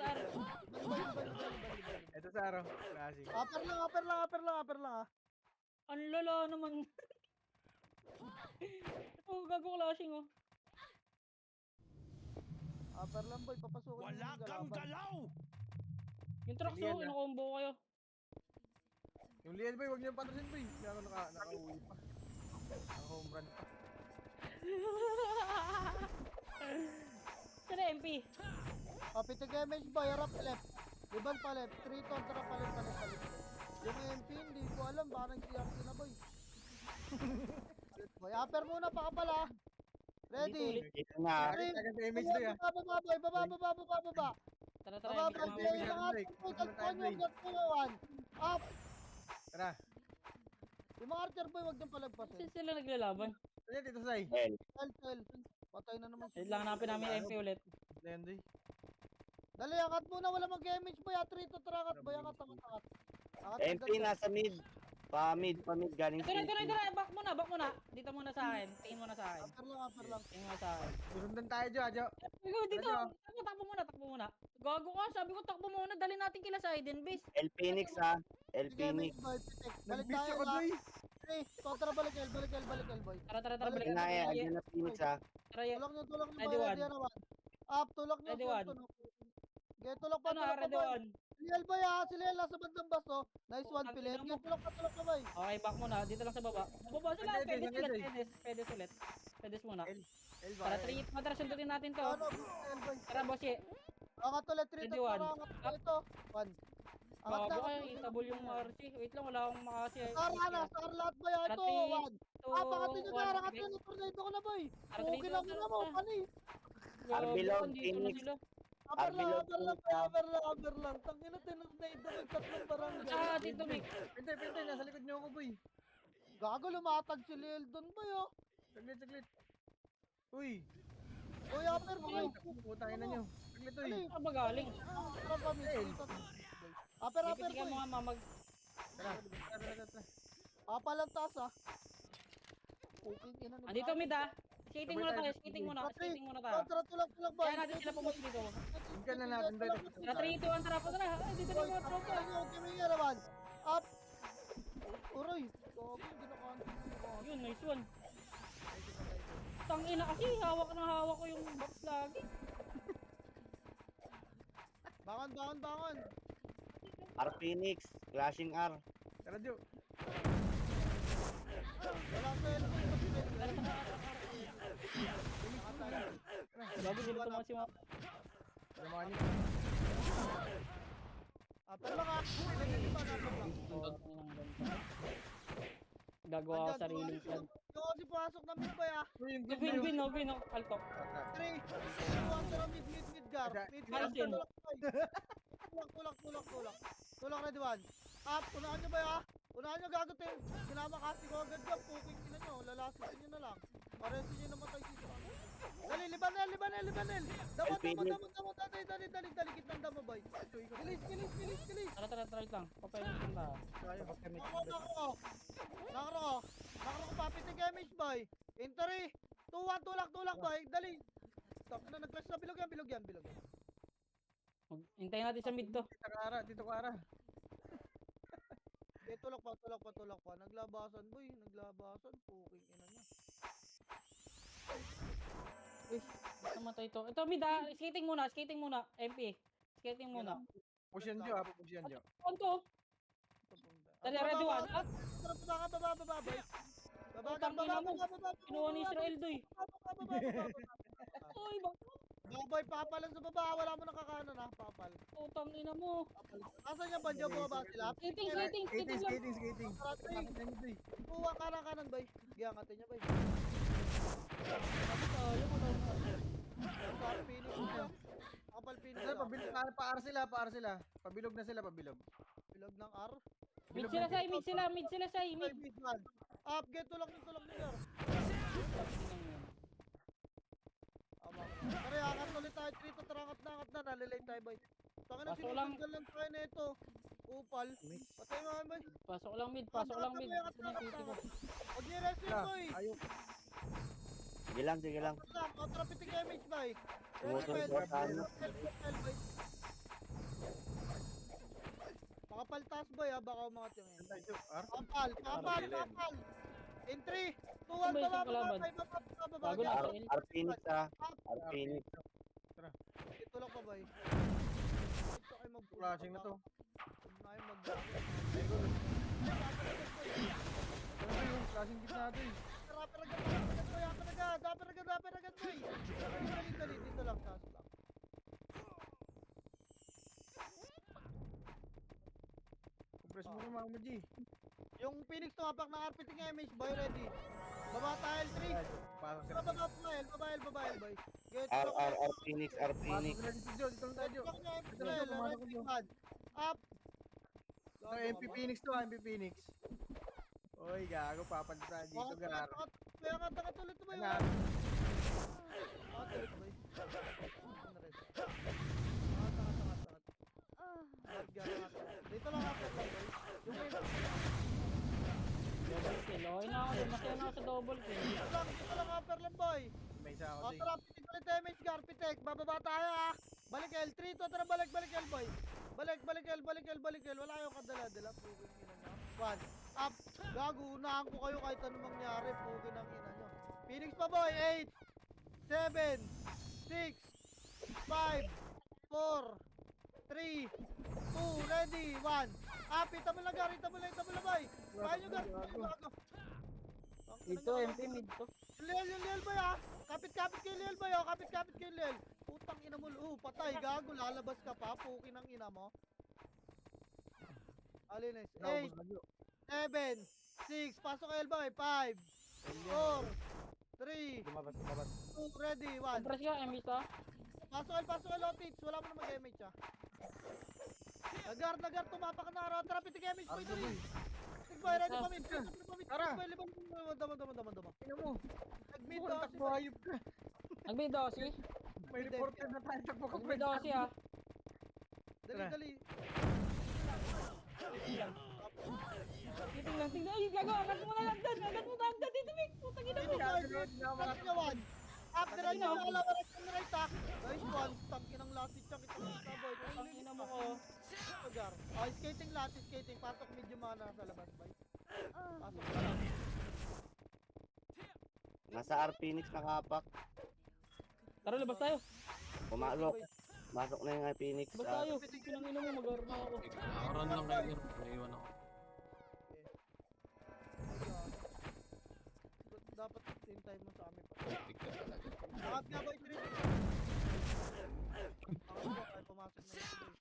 Ito sa araw. Classic. Upper lang, ah. Ang lala naman. Oh, gago clashing oh. Upper lang, boy, papasukin mo Wala yung kang galaban. galaw! Yung trucks Yan oh, na. ino-combo kayo. Yung Liel boy, huwag niyo patrasin boy. Hindi ako nakauwi pa. Naka-home run pa. Saan na MP? Pitig damage, boy, harap left. Liban pa left, 3 ton, tara palit. Yung MP, hindi ko alam, baka nag-CRC na, boy. Boy, upper muna, baka pala. Ready? Dito na. Three, Agad damage boy ah. Baba, boy, baba. Tara, Baba, MP. boy, Baba, yung baba, mga break. boy, Baba, break. one. Up. Tara. Yung mga archer, boy, wag niyong palagpasin. Saan sila naglalaban? Ayan dito say. Hell. Tell. Patay na naman. Wait lang, hanapin namin yung MP ulit. Ayan boy. Dali, angat muna, wala mag-damage, boy. Atrito, tarakat, boy, angat. MP nasa mid. Pa-mid galing Ito na, back muna. Dito muna sa akin. Tingin muna sa akin. Upper lang. Tingin muna sa akin. Susundan tayo Jo, Jo. Dito. Ano? Takbo muna. Gago ka, sabi ko takbo muna. Dali natin kila sa Eden base. El Phoenix ha. El Sige, Phoenix. boy, pitik. Balik Nag-miss tayo, ako ha. boy. Kontra, balik, boy. Tara, Balik balik. Ayun na eh. Ayun na Phoenix ha. Tara, Tulak nyo, boy. Ready, one. Ready na naman. Up, tulak nyo. Ready, one. Okay, tulak pa, Ano, boy. ready one. Siliel, boy, ha. Siliel, nasa bandang basto. Nice one, Tangina Pilen. mo. Okay, tulak pa, boy. Okay, back muna. Dito lang sa baba. Bababa sila. Ready, ready. Pedes ulit. Pedes muna. El ba? Tara, 3 tara, sundutin natin to. Ano, Siliel, boy. Tara, bossy. Angat ulit, 3 Ready, one. Angat ulit ito. 1. Angat Bago na, kayo, itabol yung RC. Wait lang, wala akong makasi. Sara na, sar lahat, boy. Tara, Ito, three, 1. Pangatin nyo, angat nyo. Tornado ko na, boy. Tara, Okay three, lang tara, na mo, tara. pani. Arbilog, Dito na Phoenix. sila. Upper lang, Arbilog, upper lang, Phoenix, upper lang. Tangina, tinurnedo ng tatlong barangay. Ah, dito, Mick. Pinte, nasa likod niyo ako boy. Gago, lumatag si Lil doon ba yo? Saglit. Uy. Uy, upper boy. Putangin na niyo. Saglit uy. Ali, Saan ba galing? tara pa, Upper, Pipitigan mo boy. nga mamag. Tara. Apa lang taas, ah. Okay, ina ni Andito mid ah. Skating muna tayo, skating muna tayo. Tara, tulak, boy. Kaya natin sila pumunta dito. Tingnan na natin boy. Tara, 3, 2, 1, tara po tara. Ay, dito na mga tropa. Okay, may nga naman. Up. Uroy. Gago, hindi na kanto. Yun, nice one. Tangina kasi, hawak na hawak ko yung box lagi. Bangon. R Phoenix. Clashing R. Tara Jo. Wala sa Bago sila tumakas yung mga... Tama niyo. Upper lang, ah. Gagawa ako sariling plan. Yung kasi pasok na mid, boy, ah. Uy, yung Win, altok. 3, 2, 1, tara, mid, gar. Mid, Marcin. Tulak, ready, one. Up, unahan nyo ba ya? Unahan nyo, gago tayo. Sinama kasi ko agad dyan, puking ina nyo. Lalasitin nyo na lang. Paresin nyo namatay si Sura. Dali, libanel. Damot, dali, kitang damo, boy. Bilis. Tara, lang. Papayin lang. Nakro ko, papitig damage, boy. In 3, 2, 1, tulak, boy. Dali. Stop na, nag-clash na, bilog yan. Hintayin natin sa mid to. Dito ka ara. Tulak pa. Naglabasan, boy. Puking ina nyo. Uy, basta mamatay to. Ito, mid ah. Skating muna, skating muna. MP. Skating muna. Push yan dyan, push yan dyan. Ano to? Dali, ready one. At, Baba, boy. Baba, Putang ina mo. Kinuha ni Israel doy. Uy, Baboy, papalan sa baba. Wala mo nakakanan ha, papal. putang ina mo. Asan yung banjo baba sila? Skating, skating, Skating, skating lang. skating, skating. Parating. Bakit yan ito eh? Kuha ka ng kanan, boy. Giyangatin niya, boy. Tapos tayo, wala na. Kapal finish niya. Kapal finish Sir, niya. pabilog, paar sila, paar sila. Pabilog na sila, pabilog. Bilog ng R. Mid sila say, mid sila, mid sila say, Mid, mid. mid, man. Up, get tulak niya. Pare, angat ulit tayo dito. Tarangat na, nalilate tayo, boy. Tangin na, Pasok lang. sinusundan lang tayo na ito. Upal. Patay mo, boy. Pasok lang mid, pasok lang mid. Angat na, Huwag niya rest yun, boy. Ayaw. Sige lang. Kontrapiting damage, boy. Tumutuloy po tayo. Makapaltas, boy, ha. Baka umangat yung end. Tayo, ar. Kapal. In 3, 2, 1, Sabay sa baba. kalaban. Bago na ako. R Phoenix ah. R Phoenix. Ito lang pa, boy. Ito ay mag-pull. Flashing na to. Ay, Ano ba yung flashing gitna natin eh? Rapper agad, boy. Dali, dito lang, taas lang. Compress mo naman mo, G. Yung Phoenix tumapak ng RPT image, boy, ready. Baba tile 3. Pasok sila. Baba, boy. Get R Phoenix. Pasok sila dito, Jo. Dito lang tayo, Jo. Up. Ito, MP Phoenix to, MP Phoenix. Oy, gago, papansin tayo dito, gar. Kaya nga tulit mo Ano? Tulit, boy. Dito lang ako, boy. Yung may Double kill. Okay na ako, lumaki na ako sa double kill. dito lang upper lang, boy. May isa ako, O G. tara, pitik damage, Garpitek. Bababa tayo, ha. Balik L3 to, tara, balik L, boy. Balik L. Wala kayong kadala-dala. Pugin ina nyo. 1. Up. Gago, unahan ko kayo kahit anong mangyari. Pugin ang ina nyo. Phoenix pa, boy. 8, 7, 6, 5, 4, 3, 2, ready, 1. Up, itamo lang, boy. Kaya nyo, Gar. Ito, MP mid to. Yung Lel, boy, ha. Kapit-kapit kay Lel, boy, ha. Kapit-kapit kay Lel. Putang ina mo, patay, gago, lalabas ka pa, pukin ang ina mo. Alinis. 8, 7, 6, pasok kay boy, 5, 4, 3, Lumabas. 2, ready, 1. Compress ka, MP to. Pasok kay Lotits, wala mo na mag-MH, ha. Nagar, tumapak na araw, tara, pitik MH, boy, dali. Pitik boy, ready, pamit, Tara. boy, libang, dama. Tingnan mo. Nag-mid Mukhang daw, takbo hayop ka. Nag-mid dosi. May reporter na tayo, takbo ka. Nag-mid dosi ah. dali. Tingnan. Ay, gago, agad mo na hagdan. Dito, Vic. Putang ina mo. Pagkawan. After na nyo, nakalawaran yung right, ha. Nice one. Tangin ang lasit siya. Kita boy. Ang ina mo ko. Sugar. Oh, skating. Pasok medyo mga nasa labas, boy. Pasok. Nasa R Phoenix nakapak. Tara, labas tayo. Pumasok. Masok na yung R Phoenix. Labas tayo. Pinang ina mo, mag-aral na ako. Nakaran lang kayo, Ger. Naiwan ako. Dapat hintay mo sa amin pa. Putik ka talaga. Lahat nga, boy. 3. Ako ba, ay pumasok na ito, boy.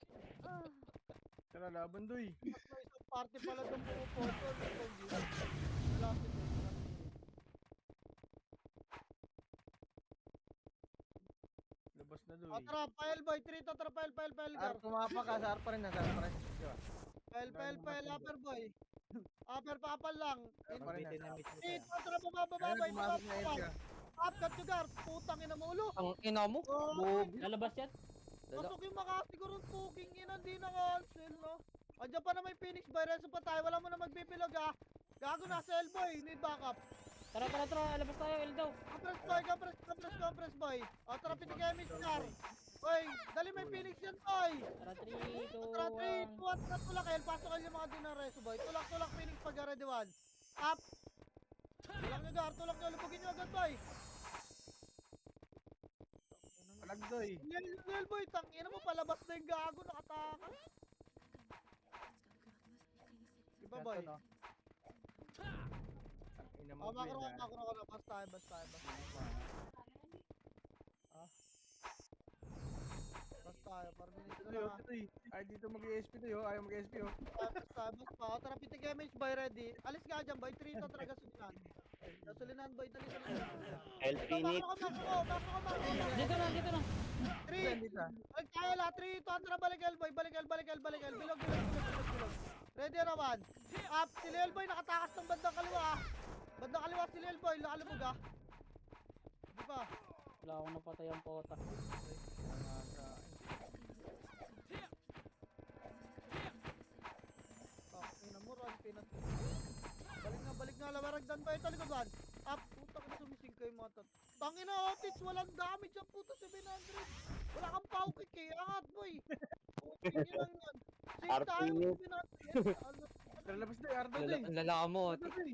Tara, laban, doy. Mas may isang party pala doon pumupoto. Lasit, boy. Labas na, doy. O, tara, file, boy. 3 to, tara, file, Ar, gar. tumapa ka, sa ar pa rin, nasa ar pa rin. Diba? File, upper, boy. Upper, papal lang. Ar pa rin, nasa ar. 3 to, tara, baba, Kaya boy. pumasok na Edgar. Up, cut to gar. Putang ina mo, ulo. Ang ina mo? Oh, Lalabas yan. pasok yung makasiguro puking ina, hindi na cancel, no? Andiyan pa na may Phoenix, boy. Reso pa tayo. Wala mo na magbibilog, ha. Gago, nasa elbow, need backup. Tara, labas tayo, L daw. Compress, boy. O, tara, pitigay mi star. Boy, dali may Phoenix yan, boy. Tara, 3, 2, Tara, 3, 1. 2, 1, tara, tulak, El. Pasok yung mga dinareso, boy. Tulak, Phoenix, pag ready, 1. Up. Tulak nyo, Gar. Lubugin nyo agad, boy. Palagdoy. Lil boy, tangina mo, palabas na yung gago, nakatakas. Iba boy. Ito, no? Ina mo, Makro Gwen, ka, ah. makro ka na. Basta tayo, basta tayo, basta tayo. Basta tayo, para minutes na Tuloy, lang. oh, tuloy. Ay, dito mag-ESP to, oh. Ayaw mag-ESP, oh. Basta, basta. O, tara, pitik image boy, ready. Alis ka dyan boy, 3 to talaga sulinan. Gasulinan boy, dali, dali, dali. El Phoenix. Makro. Dito na, dito na. 3, Dito, ah. balik tayo la, 3, 2, tara, balik El boy, balik El. Bilog. Ready naman. Up, si Lil boy nakatakas ng bandang kaliwa. Bandang kaliwa si Lil boy, lakalubog ah. Di ba? Wala akong napatay ang pota. Ina mo, run, pinas. Balik nga, lawaragdan ba ito, likodan? Up, putang na sumising kayo mga tot. Tangina, Otits, walang damage ang puto 700. Wala kang pauki kay angat, boy. Puting nyo lang yan. Save tayo, Arpinit. 700. Ano? Lalabas na, Ardo, Ang day. lala mo. Ardo, day.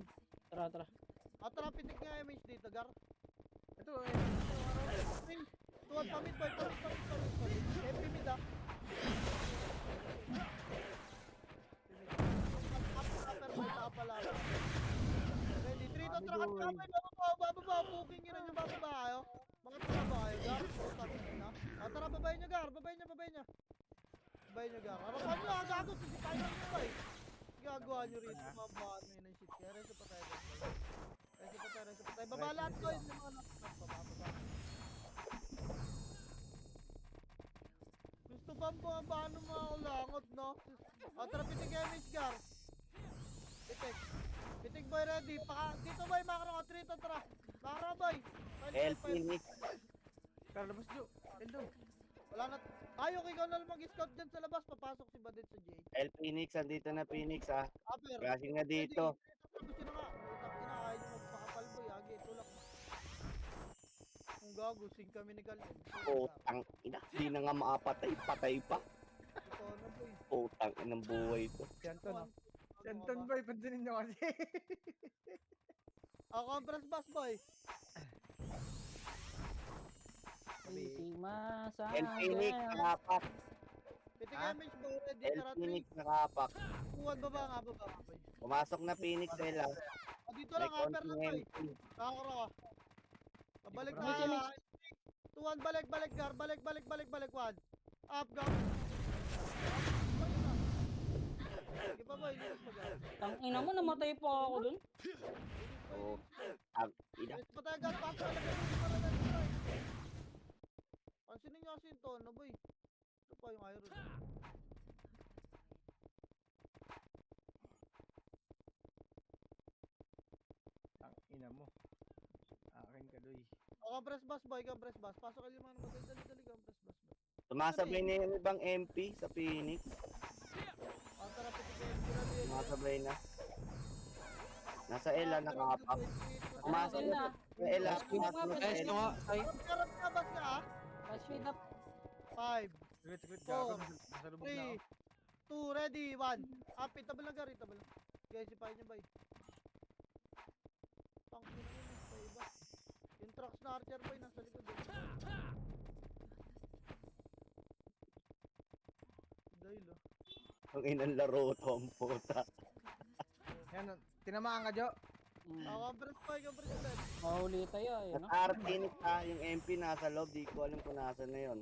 Tara. Tara, pitik nga image dito, Gar. Ito, eh. Tuwad pamit, boy, pamit. MP mid ah. Upper boy, pala. Ready, 3 to track at kamay, bababa, booking nyo na yung bababa kayo. Mga tara ba kayo, Gar? Tara, babayin nyo, Gar, babayin nyo, Gar. Harapan nyo, gago, sisipain lang nyo, boy. Gagawa nyo rito, mga bahan nyo ng shit. Kaya reso pa tayo. Baba lahat, boy, yung mga nakasap, baba. Gusto ba mga paano mga ulangot, no? O, tara, pitik image, Gar. Pitik boy, ready. Dito boy, makro ka, 3 to, tara. Makro boy. El Phoenix. Lalabas, Jo. Eldo. Wala na. Tayo, ikaw na lang mag-scout dyan sa labas. Papasok si Badit sa J. El Phoenix, andito na Phoenix ah. Upper. Rushing na dito. Gusto na nga. Utang ina, ayaw nyo magpakapal boy. Agi, tulak mo. Kung gago, sing kami ni Galen. Putang ina. Di na nga maapatay. Patay pa. Ito na boy. Putang inang buhay to. Yanton, no? Santon, boy. Pansinin nyo kasi. Compress bus boy. Easy masa. El Phoenix, nakapak. Pitik Ah? image boy, ready. El Tara, 3. Phoenix, nakapak. Tuwad, baba nga, boy. Pumasok na Phoenix Ella. Dito May lang, upper konting lang boy. MP. Nakakara ka. Pabalik Hindi na. ko pa Tuwan, balik, Gar. Balik, Wan. Up, Gar. Sige pa, boy. Linis pa, Gar. Tangina mo, namatay pa ako dun. Putang ina. Linis pa tayo, Gar. Pass na lang. Para na try. Pansinin nyo kasi yung tono, boy. Ito pa yung iron. Ang ina mo. Akin ka, doy. Compress bus, boy. Compress bus. Pasok kayo mga naman. Dali, compress bus, boy. Sumasabay na yung ibang MP sa Phoenix. Tara, pitigay. Tira, liyan. Sumasabay na. Nasa Ella, nakapak. Pumasok Ayun na. na. Sa Ella, pumasok na sa Guys, Ella. nga. Ay, Karap na, bus ka, ah. Fast feed up. 5, Saglit, gago. Nasa lubog na 3, ako. 2, ready, 1. Itable lang, Gar. Itable. Guys, sipahin nyo, boy. Tangkin na yun, sa iba. Yung trucks na archer, boy, nasa likod. Dahil, oh. Ang inang laro to, ang puta. Yan, tinamaan ka, Jo. Compress, boy, compress ulit. Mahuli tayo eh, no? At Phoenix ha, yung MP nasa loob, di ko alam kung nasa na yun.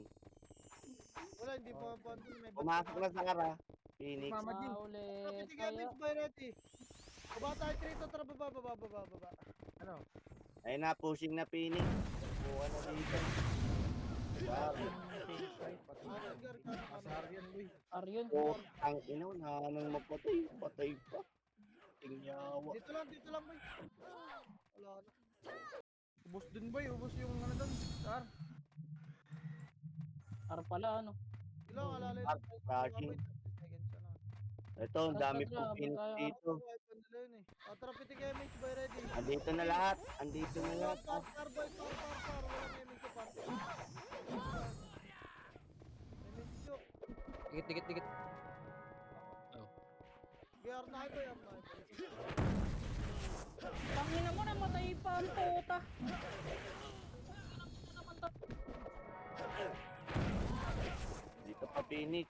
Wala, hindi po ang may Pumasok na sa Ara, Phoenix. Mama Jin. Mahuli Pitigay, tayo. miss, boy, ready. Baba tayo, 3 to, tara, baba. Ano? Ayun na, pushing na Phoenix. Buka na dito. Grabe. Okay, Gar, Nasa Aryan, boy. Aryon. Oh, ang ina, nanang mapatay. Patay pa. Tingyawa. Dito lang, boy. Wala na. Ubus dun, boy. Ubus yung ano dun. Sar. Ar pala, ano? Ilang, alalay At lang. crashing. Ito, ang dami pong Phoenix dito. Tara, pitigay, miss, boy, ready. Andito na lahat. Andito na lahat. Par, boy, par. Walang image sa party. Image ko. dikit. GR na ito, yan, boy. Tangina mo, namatay pa ang puta. Phoenix.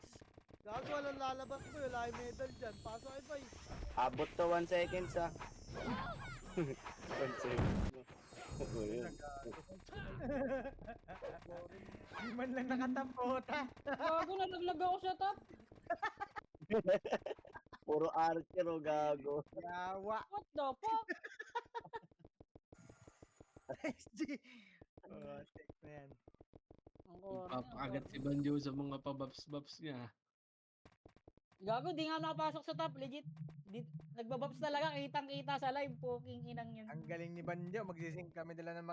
Gago, walang lalabas mo. Wala yung medal dyan. Pasok ay boy. Abot to 1 seconds ah. 1 seconds. Oo, yun. Di man lang nakatapota. Gago, nalaglag ako sa top. Puro archer o gago. Yawa. What the fuck? SG. Oh, check na yan. Ang corny, Papakagat si Banjo sa mga pabaps-baps niya. Gago, di nga napasok sa top. Legit. Nagbababs talaga. Kitang-kita sa live. Poking inang yun. Ang galing ni Banjo. Magsising kami dala ng